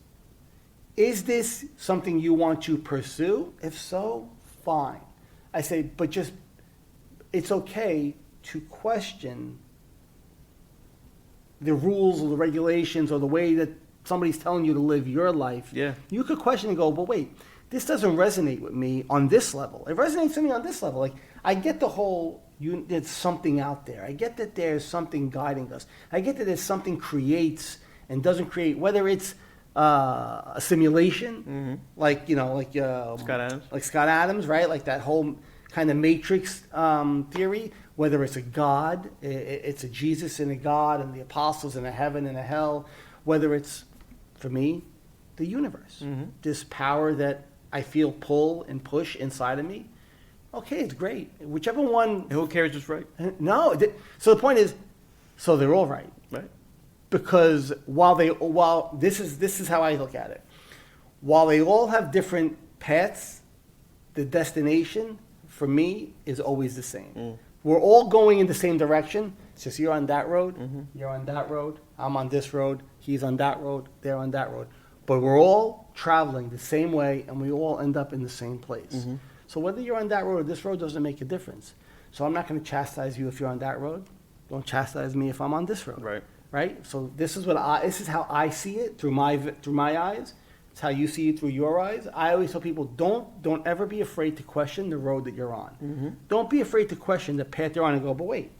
Speaker 1: Is this something you want to pursue? If so, fine. I say, but just it's okay to question the rules or the regulations or the way that somebody's telling you to live your life.
Speaker 2: Yeah.
Speaker 1: You could question and go, but wait, this doesn't resonate with me on this level. It resonates with me on this level. Like, I get the whole, there's something out there. I get that there's something guiding us. I get that there's something creates and doesn't create, whether it's a simulation, like
Speaker 2: Scott Adams.
Speaker 1: like Scott Adams, right? Like that whole kind of matrix theory. Whether it's a God, it's a Jesus and a God, and the apostles and a heaven and a hell. Whether it's, for me, the universe, this power that I feel pull and push inside of me. Okay, it's great. Whichever one.
Speaker 2: Who cares who's right?
Speaker 1: No. So the point is, so they're all right.
Speaker 2: Right.
Speaker 1: Because while this is how I look at it, while they all have different paths, the destination for me is always the same. We're all going in the same direction. It's just you're on that road, you're on that road, I'm on this road, he's on that road, they're on that road. But we're all traveling the same way, and we all end up in the same place. So whether you're on that road or this road doesn't make a difference. So I'm not going to chastise you if you're on that road. Don't chastise me if I'm on this road.
Speaker 2: Right.
Speaker 1: Right. So this is how I see it through my eyes. It's how you see it through your eyes. I always tell people, don't ever be afraid to question the road that you're on. Don't be afraid to question the path you're on and go, but wait,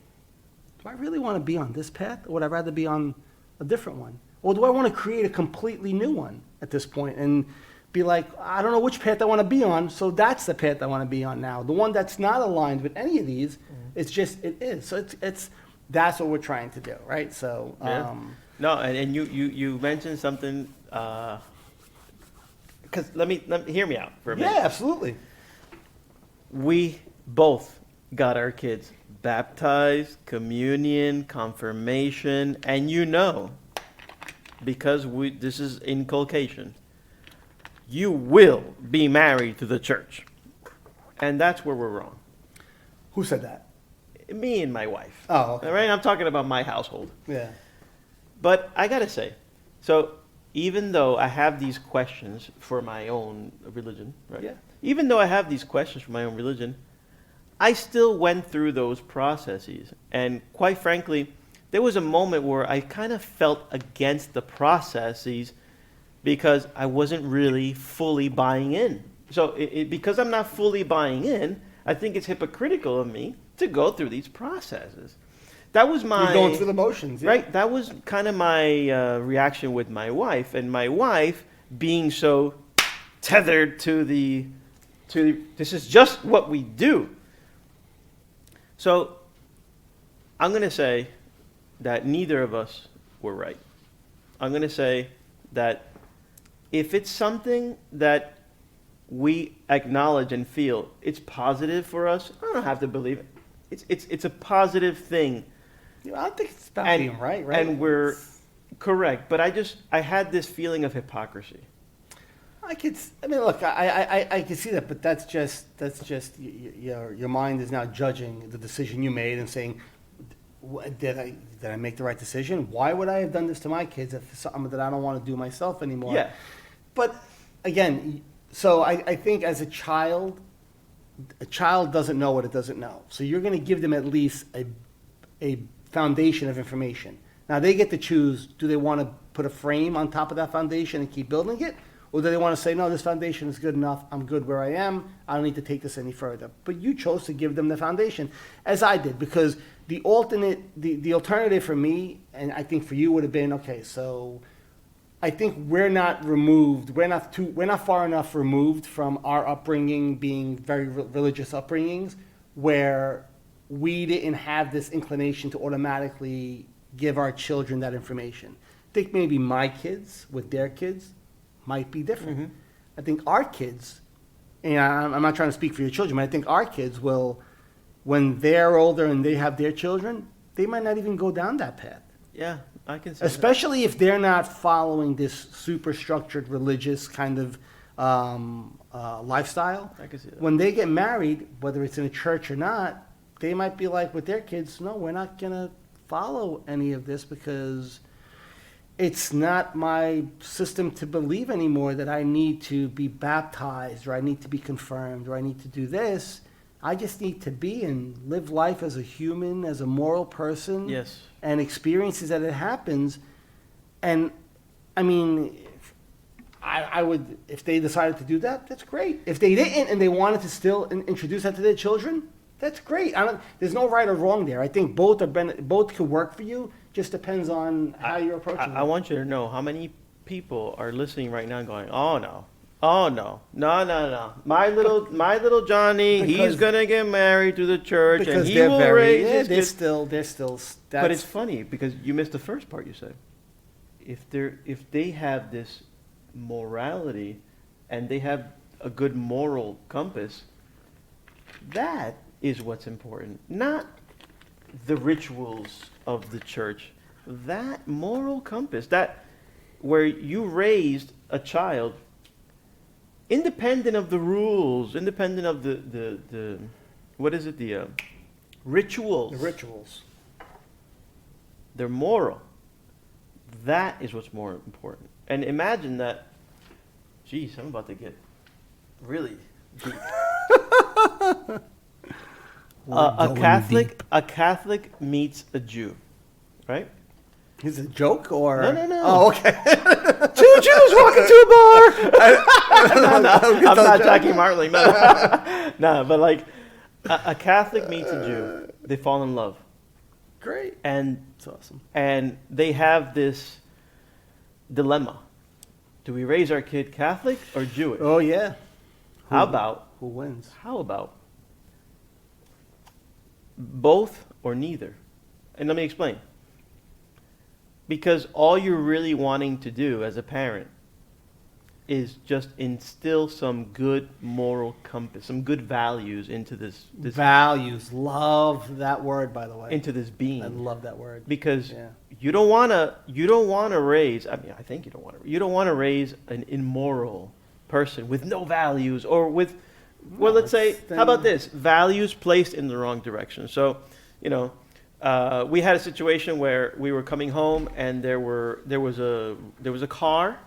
Speaker 1: do I really want to be on this path, or would I rather be on a different one? Or do I want to create a completely new one at this point and be like, I don't know which path I want to be on, so that's the path I want to be on now. The one that's not aligned with any of these, it's just, it is. So that's what we're trying to do, right? So,
Speaker 2: Yeah. No, and you mentioned something, because let me hear me out for a minute.
Speaker 1: yeah, absolutely.
Speaker 2: We both got our kids baptized, communion, confirmation, and because this is inculcation, you will be married to the church. And that's where we're wrong.
Speaker 1: Who said that?
Speaker 2: Me and my wife.
Speaker 1: Oh, okay.
Speaker 2: All right, I'm talking about my household.
Speaker 1: Yeah.
Speaker 2: But I gotta say, so even though I have these questions for my own religion, right?
Speaker 1: Yeah.
Speaker 2: Even though I have these questions for my own religion, I still went through those processes. And quite frankly, there was a moment where I kind of felt against the processes because I wasn't really fully buying in. So because I'm not fully buying in, I think it's hypocritical of me to go through these processes. That was my...
Speaker 1: You're going through the motions. Yeah.
Speaker 2: Right? That was kind of my reaction with my wife. And my wife being so tethered to this is just what we do. So I'm going to say that neither of us were right. I'm going to say that if it's something that we acknowledge and feel it's positive for us, I don't have to believe it. It's a positive thing
Speaker 1: I don't think it's about
Speaker 2: And-
Speaker 1: being right?
Speaker 2: And we're correct, but I had this feeling of hypocrisy.
Speaker 1: I mean, look, I can see that, but that's just your mind is now judging the decision you made and saying, did I make the right decision? Why would I have done this to my kids if it's something that I don't want to do myself anymore?
Speaker 2: Yeah.
Speaker 1: But again, so I think as a child doesn't know what it doesn't know. So you're going to give them at least a foundation of information. Now they get to choose, do they want to put a frame on top of that foundation and keep building it? Or do they want to say, no, this foundation is good enough, I'm good where I am, I don't need to take this any further. But you chose to give them the foundation, as I did, because the alternative for me, and I think for you would have been, okay, so I think we're not far enough removed from our upbringing being very religious upbringings, where we didn't have this inclination to automatically give our children that information. I think maybe my kids with their kids might be different.
Speaker 2: Mhm.
Speaker 1: I think our kids, and I'm not trying to speak for your children, but I think our kids will, when they're older and they have their children, they might not even go down that path.
Speaker 2: Yeah, I can see that.
Speaker 1: Especially if they're not following this super structured religious kind of lifestyle.
Speaker 2: I can see that.
Speaker 1: When they get married, whether it's in a church or not, they might be like with their kids, no, we're not going to follow any of this because it's not my system to believe anymore that I need to be baptized or I need to be confirmed or I need to do this. I just need to be and live life as a human, as a moral person.
Speaker 2: Yes.
Speaker 1: And experiences that it happens. And I mean, I would, if they decided to do that, that's great. If they didn't and they wanted to still introduce that to their children, that's great. There's no right or wrong there. I think both could work for you. Just depends on how you're approaching it.
Speaker 2: I want you to know how many people are listening right now and going, oh no. Oh no. No. My little Johnny, he's
Speaker 1: Because-
Speaker 2: gonna get married to the church and
Speaker 1: because
Speaker 2: he
Speaker 1: they're
Speaker 2: will
Speaker 1: very,
Speaker 2: raise
Speaker 1: yeah,
Speaker 2: his
Speaker 1: they're
Speaker 2: kids.
Speaker 1: still,
Speaker 2: But it's funny because you missed the first part you said. If they have this morality and they have a good moral compass, that is what's important. Not the rituals of the church. That moral compass, that where you raised a child independent of the rules, independent of the what is it, the rituals.
Speaker 1: the rituals.
Speaker 2: They're moral. That is what's more important. And imagine that, geez, I'm about to get really deep. A Catholic meets a Jew, right?
Speaker 1: Is it a joke or?
Speaker 2: No.
Speaker 1: Oh, okay.
Speaker 2: Two Jews walking to a bar. No, I'm not Jackie Martling. No, but like a Catholic meets a Jew, they fall in love,
Speaker 1: Great.
Speaker 2: and
Speaker 1: That's awesome.
Speaker 2: they have this dilemma: do we raise our kid Catholic or Jewish?
Speaker 1: Oh yeah.
Speaker 2: How about
Speaker 1: Who wins?
Speaker 2: both or neither? And let me explain. Because all you're really wanting to do as a parent is just instill some good moral compass, some good values into this
Speaker 1: Values. Love that word, by the way.
Speaker 2: into this being.
Speaker 1: I love that word.
Speaker 2: Because
Speaker 1: Yeah.
Speaker 2: you don't want to raise, I mean, I think you don't want to raise an immoral person with no values or with, well,
Speaker 1: No,
Speaker 2: let's say,
Speaker 1: it's
Speaker 2: how about
Speaker 1: then-
Speaker 2: this? Values placed in the wrong direction. So, we had a situation where we were coming home and there was a car.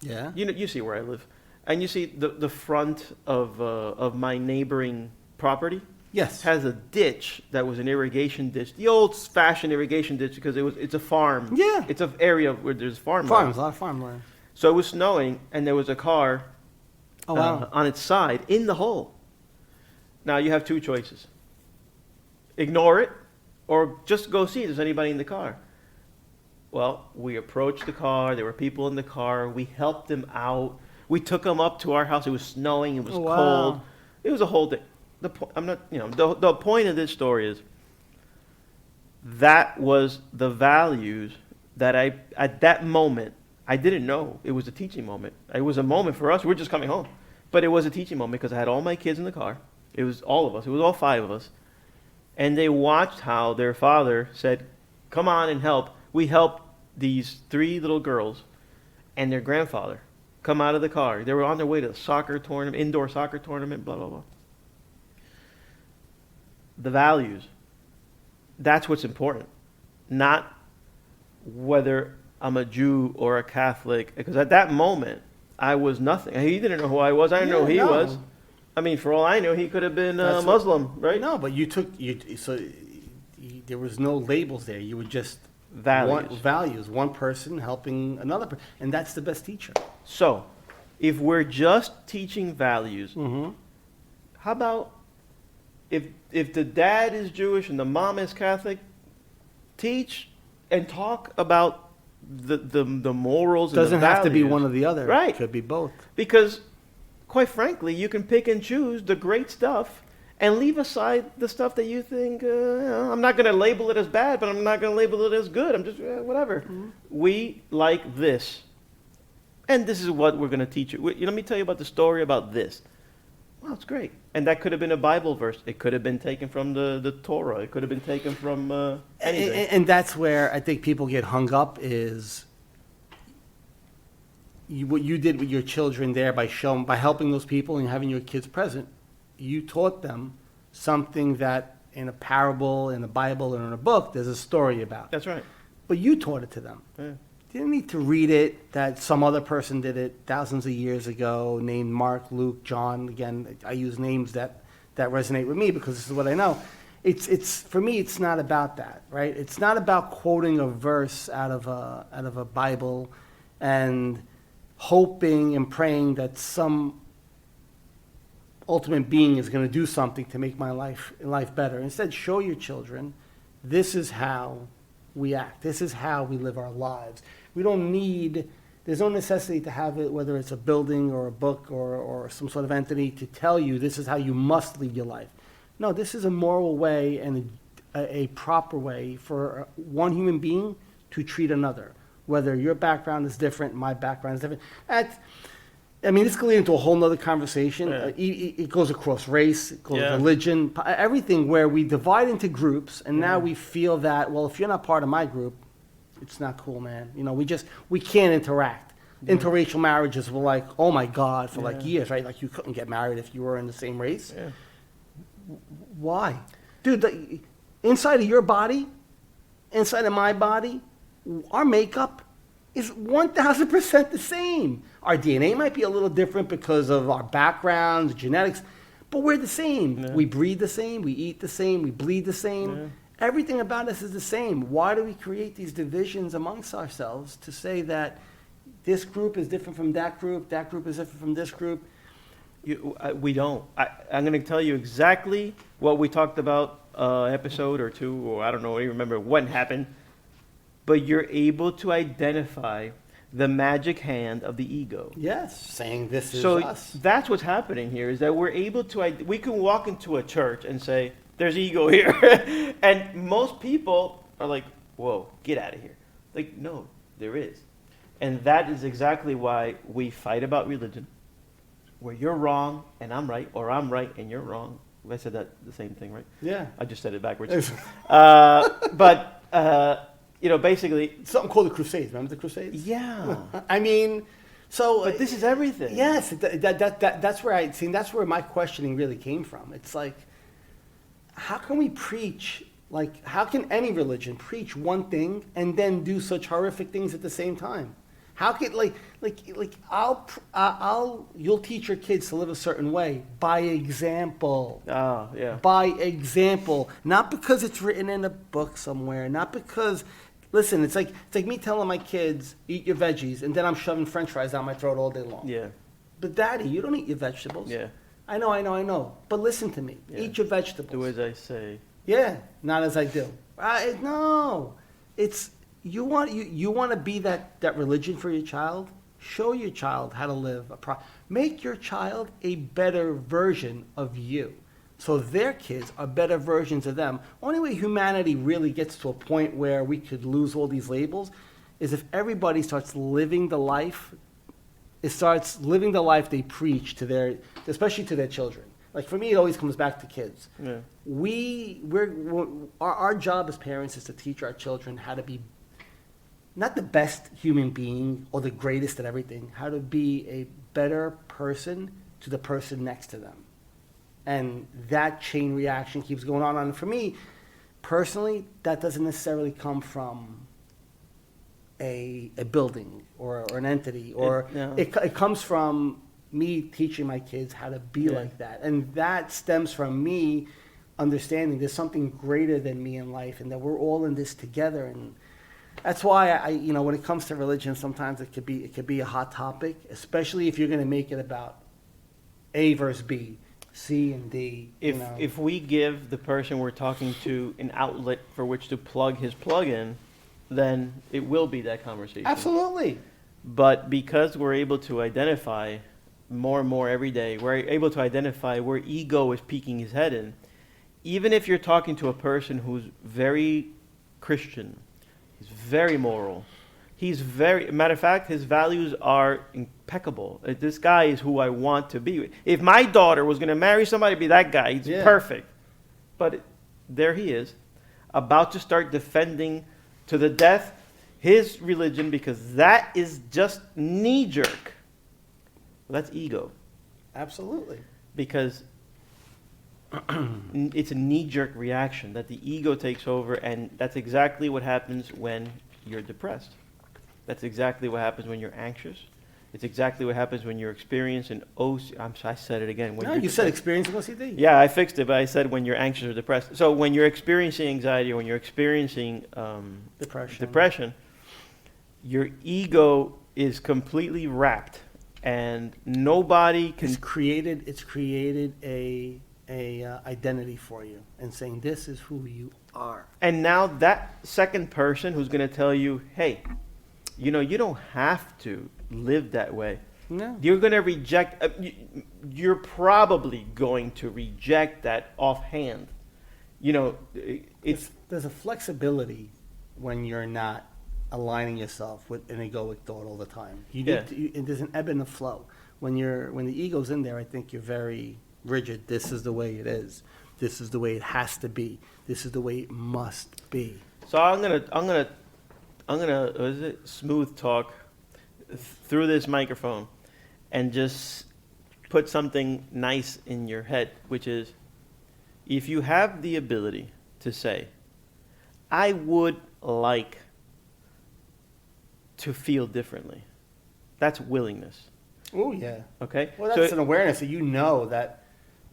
Speaker 1: Yeah.
Speaker 2: You see where I live, and you see the front of my neighboring property
Speaker 1: Yes.
Speaker 2: has a ditch that was an irrigation ditch, the old-fashioned irrigation ditch because it's a farm.
Speaker 1: Yeah.
Speaker 2: It's an area where there's farmland.
Speaker 1: Farms. A lot of farmland.
Speaker 2: So it was snowing, and there was a car
Speaker 1: Oh wow.
Speaker 2: on its side in the hole. Now you have two choices: ignore it, or just go see if there's anybody in the car. Well, we approached the car. There were people in the car. We helped them out. We took them up to our house. It was snowing. It was
Speaker 1: Oh, wow.
Speaker 2: cold. It was a whole day. The point of this story is that was the values that at that moment, I didn't know it was a teaching moment. It was a moment for us. We were just coming home. But it was a teaching moment because I had all my kids in the car. It was all of us. It was all 5 of us. And they watched how their father said, come on and help. We helped these 3 little girls and their grandfather come out of the car. They were on their way to a soccer tournament, indoor soccer tournament, blah, blah, blah. The values. That's what's important. Not whether I'm a Jew or a Catholic. Because at that moment, I was nothing. He didn't know who I was. I didn't know who he was. I mean, for all I knew, he could have been Muslim, right?
Speaker 1: No, but there was no labels there. You were just
Speaker 2: Values.
Speaker 1: One person helping another person, and that's the best teacher.
Speaker 2: So, if we're just teaching values, how about if the dad is Jewish and the mom is Catholic, teach and talk about the morals and the
Speaker 1: Doesn't have to be
Speaker 2: values.
Speaker 1: one or the other.
Speaker 2: Right.
Speaker 1: It could be both.
Speaker 2: Because, quite frankly, you can pick and choose the great stuff and leave aside the stuff that you think, I'm not going to label it as bad, but I'm not going to label it as good. I'm just, whatever. We like this. And this is what we're going to teach you. Let me tell you about the story about this. Well, it's great. And that could have been a Bible verse. It could have been taken from the Torah. It could have been taken from anything.
Speaker 1: And that's where I think people get hung up is what you did with your children there by helping those people and having your kids present. You taught them something that in a parable, in a Bible, or in a book, there's a story about.
Speaker 2: That's right.
Speaker 1: But you taught it to them.
Speaker 2: Yeah.
Speaker 1: You didn't need to read it, that some other person did it thousands of years ago, named Mark, Luke, John. Again, I use names that resonate with me because this is what I know. It's for me, it's not about that, right? It's not about quoting a verse out of a Bible and hoping and praying that some ultimate being is going to do something to make my life better. Instead, show your children this is how we act. This is how we live our lives. We don't need, there's no necessity to have it, whether it's a building or a book or some sort of entity to tell you this is how you must lead your life. No, this is a moral way and a proper way for one human being to treat another. Whether your background is different, my background is different. This could lead into a whole nother conversation.
Speaker 2: Yeah.
Speaker 1: It goes across race, it goes
Speaker 2: Yeah.
Speaker 1: religion, everything where we divide into groups, and now we feel that, well, if you're not part of my group, it's not cool, man. We can't interact. Interracial marriages were like, oh my God, for like years, right? Like you couldn't get married if you were in the same race.
Speaker 2: Yeah.
Speaker 1: Why? Dude, inside of your body, inside of my body, our makeup is 1,000% the same. Our DNA might be a little different because of our backgrounds, genetics, but we're the same.
Speaker 2: Yeah.
Speaker 1: We breathe the same, we eat the same, we bleed the same.
Speaker 2: Yeah.
Speaker 1: Everything about us is the same. Why do we create these divisions amongst ourselves to say that this group is different from that group is different from this group?
Speaker 2: We don't. I'm going to tell you exactly what we talked about episode or two, or I don't know, I don't even remember when happened. But you're able to identify the magic hand of the ego.
Speaker 1: Yes, saying this is
Speaker 2: So
Speaker 1: us.
Speaker 2: that's what's happening here, is that we're able to, we can walk into a church and say, there's ego here. And most people are like, whoa, get out of here. Like, no, there is. And that is exactly why we fight about religion, where you're wrong and I'm right, or I'm right and you're wrong. I said that the same thing, right?
Speaker 1: Yeah.
Speaker 2: I just said it backwards. Basically.
Speaker 1: Something called the Crusades. Remember the Crusades?
Speaker 2: Yeah.
Speaker 1: But
Speaker 2: this is everything.
Speaker 1: Yes, that's where that's where my questioning really came from. It's like, how can we preach? Like, how can any religion preach one thing and then do such horrific things at the same time? How can you'll teach your kids to live a certain way by example.
Speaker 2: Oh, yeah.
Speaker 1: By example, not because it's written in a book somewhere, not because. Listen, it's like me telling my kids, eat your veggies, and then I'm shoving French fries down my throat all day long.
Speaker 2: Yeah.
Speaker 1: But Daddy, you don't eat your vegetables.
Speaker 2: Yeah.
Speaker 1: I know. But listen to me.
Speaker 2: Yeah.
Speaker 1: Eat your vegetables.
Speaker 2: Do as I say.
Speaker 1: Yeah, not as I do. No, it's you want to be that religion for your child. Show your child how to live make your child a better version of you. So their kids are better versions of them. Only way humanity really gets to a point where we could lose all these labels is if everybody starts living the life they preach especially to their children. like for me, it always comes back to kids.
Speaker 2: Yeah.
Speaker 1: Our job as parents is to teach our children how to be not the best human being or the greatest at everything, how to be a better person to the person next to them. And that chain reaction keeps going on. And for me, personally, that doesn't necessarily come from a building or an entity, or
Speaker 2: no.
Speaker 1: it comes from me teaching my kids how to be
Speaker 2: Yeah.
Speaker 1: like that. And that stems from me understanding there's something greater than me in life and that we're all in this together. And that's why when it comes to religion, sometimes it could be a hot topic, especially if you're going to make it about A versus B, C and D.
Speaker 2: If we give the person we're talking to an outlet for which to plug his plug in, then it will be that conversation.
Speaker 1: Absolutely.
Speaker 2: But because we're able to identify more and more every day, we're able to identify where ego is peeking his head in. Even if you're talking to a person who's very Christian, he's very moral, matter of fact, his values are impeccable. This guy is who I want to be with. If my daughter was going to marry somebody, it'd be that guy. He's perfect. But there he is, about to start defending to the death his religion because that is just knee-jerk. Well, that's ego.
Speaker 1: Absolutely.
Speaker 2: Because it's a knee-jerk reaction that the ego takes over, and that's exactly what happens when you're depressed. That's exactly what happens when you're anxious. It's exactly what happens when you're experiencing I said it again.
Speaker 1: No, you said experiencing OCD.
Speaker 2: Yeah, I fixed it, but I said when you're anxious or depressed. So when you're experiencing anxiety or when you're experiencing depression, your ego is completely wrapped, and nobody can.
Speaker 1: It's created a identity for you, and saying this is who you are.
Speaker 2: And now that second person who's going to tell you, hey, you don't have to live that way.
Speaker 1: No.
Speaker 2: You're going to reject, you're probably going to reject that offhand.
Speaker 1: There's a flexibility when you're not aligning yourself with an egoic thought all the time. There's an ebb and a flow. When the ego's in there, I think you're very rigid. This is the way it is. This is the way it has to be. This is the way it must be.
Speaker 2: So I'm gonna smooth talk through this microphone and just put something nice in your head, which is, if you have the ability to say, I would like to feel differently, that's willingness.
Speaker 1: Oh, yeah.
Speaker 2: Okay?
Speaker 1: Well, that's an awareness that that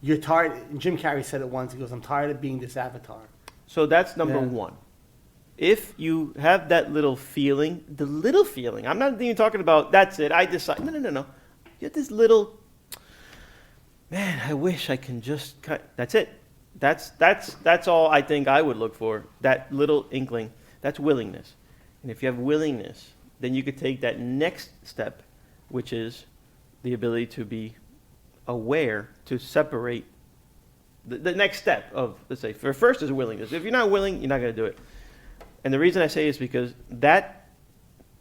Speaker 1: you're tired. Jim Carrey said it once. He goes, I'm tired of being this avatar.
Speaker 2: So that's number one. If you have that little feeling, I'm not even talking about, that's it, I decide. No. You have this little, man, I wish I can just cut. That's it. That's all I think I would look for. That little inkling. That's willingness. And if you have willingness, then you could take that next step, which is the ability to be aware, to separate the next step of, let's say, first is willingness. If you're not willing, you're not going to do it. And the reason I say is because that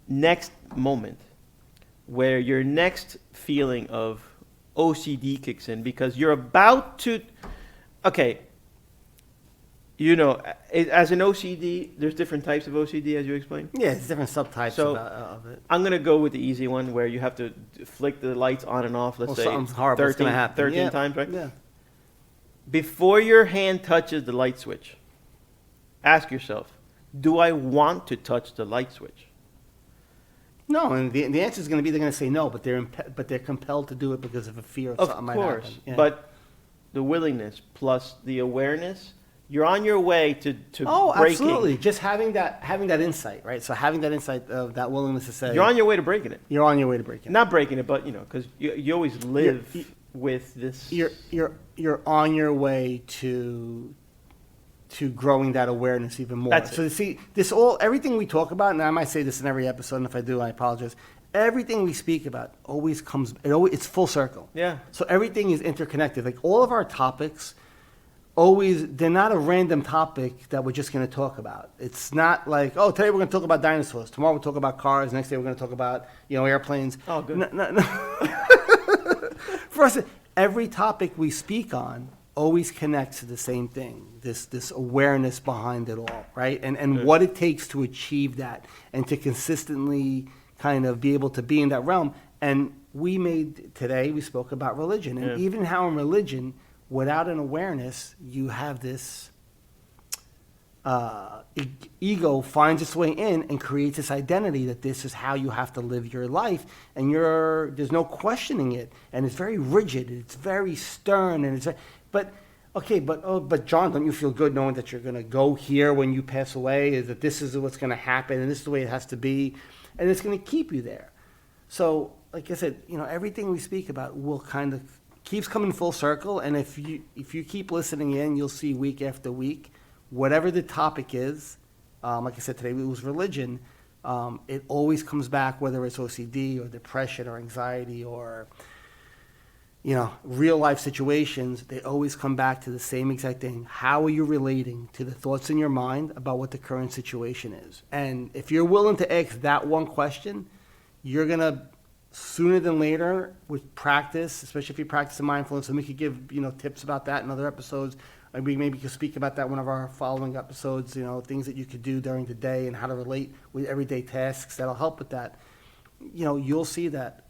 Speaker 2: next moment where your next feeling of OCD kicks in, because you're about to, as an OCD, there's different types of OCD, as you explained.
Speaker 1: Yeah, it's different subtypes of it.
Speaker 2: I'm going to go with the easy one where you have to flick the lights on and off, let's say
Speaker 1: something horrible
Speaker 2: 13 times, right?
Speaker 1: Yeah.
Speaker 2: Before your hand touches the light switch, ask yourself, do I want to touch the light switch?
Speaker 1: No, and the answer is going to be they're going to say no, but they're compelled to do it because of a fear of something might happen.
Speaker 2: Of course,
Speaker 1: Yeah.
Speaker 2: but the willingness plus the awareness, you're on your way to breaking.
Speaker 1: Absolutely. Just having that insight, right? So having that insight of that willingness to say
Speaker 2: You're on your way to breaking it.
Speaker 1: You're on your way to breaking it.
Speaker 2: Not breaking it, but because you always live with this.
Speaker 1: You're on your way to growing that awareness even more.
Speaker 2: That's
Speaker 1: so
Speaker 2: it.
Speaker 1: see, everything we talk about, and I might say this in every episode, and if I do, I apologize. Everything we speak about it's full circle.
Speaker 2: Yeah.
Speaker 1: So everything is interconnected. Like all of our topics, they're not a random topic that we're just going to talk about. It's not like, today we're going to talk about dinosaurs. Tomorrow we'll talk about cars. Next day we're going to talk about, airplanes.
Speaker 2: Oh, good.
Speaker 1: No. For us, every topic we speak on always connects to the same thing, this awareness behind it all, right? And what it takes to achieve that and to consistently kind of be able to be in that realm. And today we spoke about religion, and even how in religion, without an awareness, you have this ego finds its way in and creates this identity that this is how you have to live your life, and there's no questioning it, and it's very rigid, it's very stern, and but John, don't you feel good knowing that you're going to go here when you pass away? Is that this is what's going to happen, and this is the way it has to be, and it's going to keep you there. So, like I said, everything we speak about will kind of keeps coming full circle, and if you keep listening in, you'll see week after week, whatever the topic is, like I said today, it was religion. It always comes back, whether it's OCD or depression or anxiety or real life situations. They always come back to the same exact thing. How are you relating to the thoughts in your mind about what the current situation is? And if you're willing to ask that one question, you're gonna sooner than later with practice, especially if you practice mindfulness, and we could give tips about that in other episodes. And we maybe could speak about that in one of our following episodes, things that you could do during the day and how to relate with everyday tasks that'll help with that. You'll see that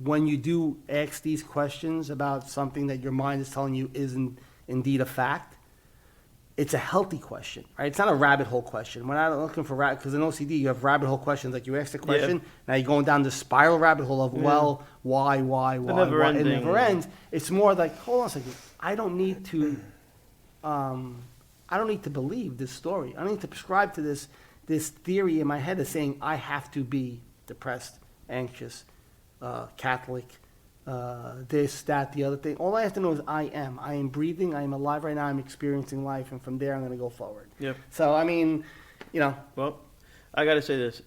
Speaker 1: when you do ask these questions about something that your mind is telling you isn't indeed a fact, it's a healthy question, right? It's not a rabbit hole question. We're not looking for because in OCD you have rabbit hole questions. Like you ask the question, now you're going down the spiral rabbit hole of why, it never ends. It's more like, hold on a second, I don't need to believe this story. I don't need to prescribe to this theory in my head of saying I have to be depressed, anxious, Catholic, this, that, the other thing. All I have to know is I am breathing, I am alive right now, I'm experiencing life, and from there I'm going to go forward.
Speaker 2: Yep.
Speaker 1: So,
Speaker 2: Well, I got to say this.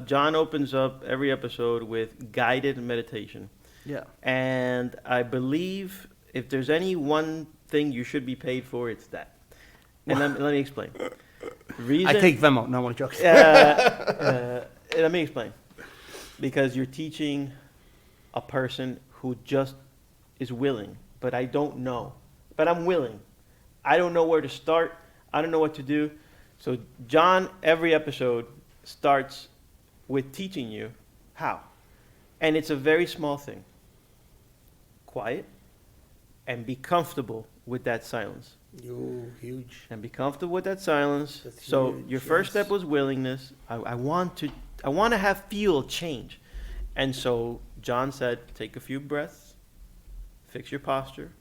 Speaker 2: John opens up every episode with guided meditation.
Speaker 1: Yeah.
Speaker 2: And I believe if there's any one thing you should be paid for, it's that. And let me explain.
Speaker 1: I take Venmo. No, I'm joking.
Speaker 2: Let me explain. Because you're teaching a person who just is willing, but I don't know. But I'm willing. I don't know where to start. I don't know what to do. So John, every episode starts with teaching you how. And it's a very small thing. Quiet. And be comfortable with that silence.
Speaker 1: Huge.
Speaker 2: And be comfortable with that silence.
Speaker 1: That's
Speaker 2: so
Speaker 1: huge,
Speaker 2: your first
Speaker 1: yes.
Speaker 2: step was willingness. I want to feel change. And so John said, take a few breaths, fix your posture,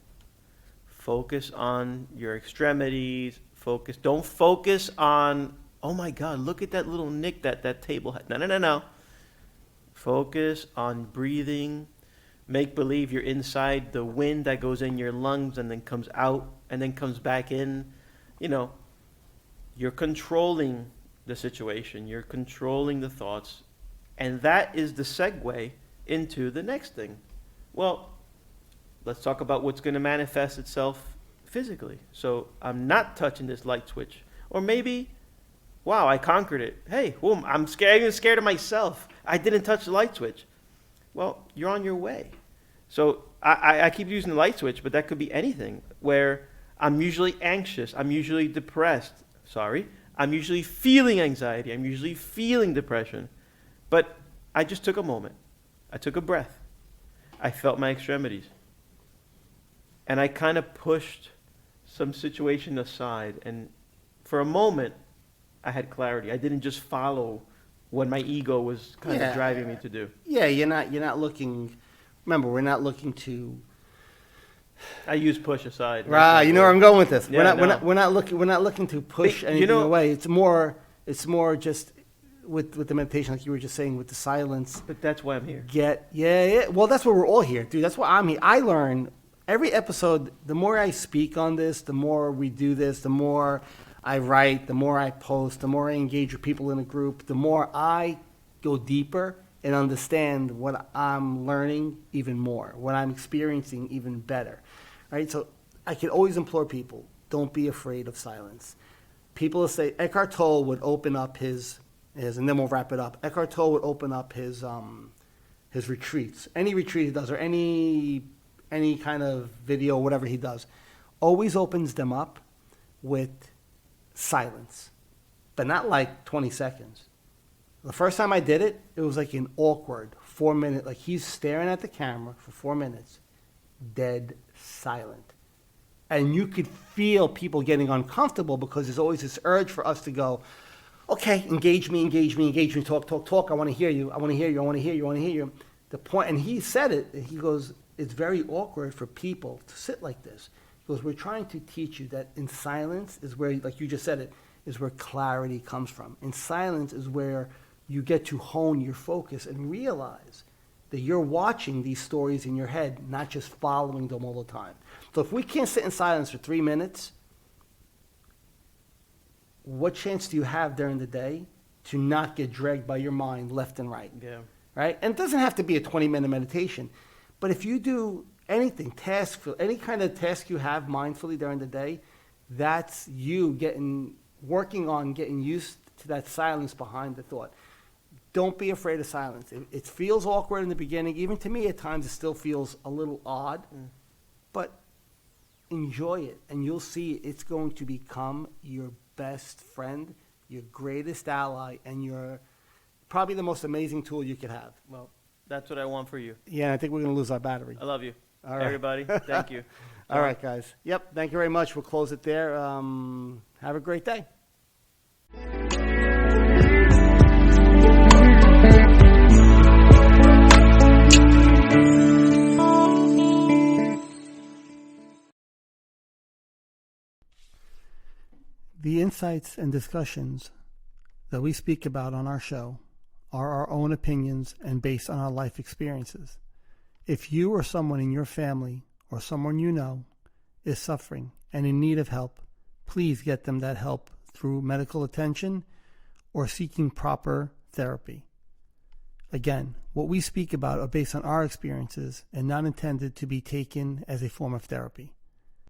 Speaker 2: focus on your extremities, don't focus on, oh my God, look at that little nick that table had. No. Focus on breathing. Make believe you're inside the wind that goes in your lungs and then comes out and then comes back in. You're controlling the situation. You're controlling the thoughts. And that is the segue into the next thing. Well, let's talk about what's going to manifest itself physically. So I'm not touching this light switch. Or maybe, wow, I conquered it. Hey, I'm scared of myself. I didn't touch the light switch. Well, you're on your way. So I keep using the light switch, but that could be anything where I'm usually anxious. I'm usually depressed. I'm usually feeling anxiety. I'm usually feeling depression. But I just took a moment. I took a breath. I felt my extremities. And I kind of pushed some situation aside. And for a moment, I had clarity. I didn't just follow what my ego was kind of driving me to do.
Speaker 1: Yeah, you're not looking. Remember, we're not looking to.
Speaker 2: I use push aside.
Speaker 1: Right, you know where I'm going with this.
Speaker 2: Yeah,
Speaker 1: we're not looking to push anything away. It's more just with the meditation, like you were just saying, with the silence.
Speaker 2: But that's why I'm here.
Speaker 1: Well, that's why we're all here, dude. That's why I'm here. I learn every episode. The more I speak on this, the more we do this, the more I write, the more I post, the more I engage with people in a group, the more I go deeper and understand what I'm learning even more, what I'm experiencing even better, right? So I can always implore people, don't be afraid of silence. People say, Eckhart Tolle would open up his, and then we'll wrap it up. Eckhart Tolle would open up his his retreats, any retreat he does, or any kind of video, whatever he does, always opens them up with silence, but not like 20 seconds. The first time I did it, it was like an awkward 4 minute, like he's staring at the camera for 4 minutes, dead silent. And you could feel people getting uncomfortable because there's always this urge for us to go, okay, engage me, talk. I want to hear you. I want to hear you. The point, and he said it, he goes, it's very awkward for people to sit like this. He goes, we're trying to teach you that in silence is where, like you just said it, is where clarity comes from. In silence is where you get to hone your focus and realize that you're watching these stories in your head, not just following them all the time. So if we can't sit in silence for 3 minutes, what chance do you have during the day to not get dragged by your mind left and right?
Speaker 2: Yeah.
Speaker 1: Right? And it doesn't have to be a 20-minute meditation. But if you do anything, any kind of task you have mindfully during the day, that's you working on getting used to that silence behind the thought. Don't be afraid of silence. It feels awkward in the beginning. Even to me, at times, it still feels a little odd. But enjoy it, and you'll see it's going to become your best friend, your greatest ally, and your probably the most amazing tool you could have.
Speaker 2: Well, that's what I want for you.
Speaker 1: Yeah, I think we're going to lose our battery.
Speaker 2: I love you.
Speaker 1: All right.
Speaker 2: Everybody, thank you.
Speaker 1: All right, guys. Yep, thank you very much. We'll close it there. Have a great day. The insights and discussions that we speak about on our show are our own opinions and based on our life experiences. If you or someone in your family or someone you know is suffering and in need of help, please get them that help through medical attention or seeking proper therapy. Again, what we speak about are based on our experiences and not intended to be taken as a form of therapy.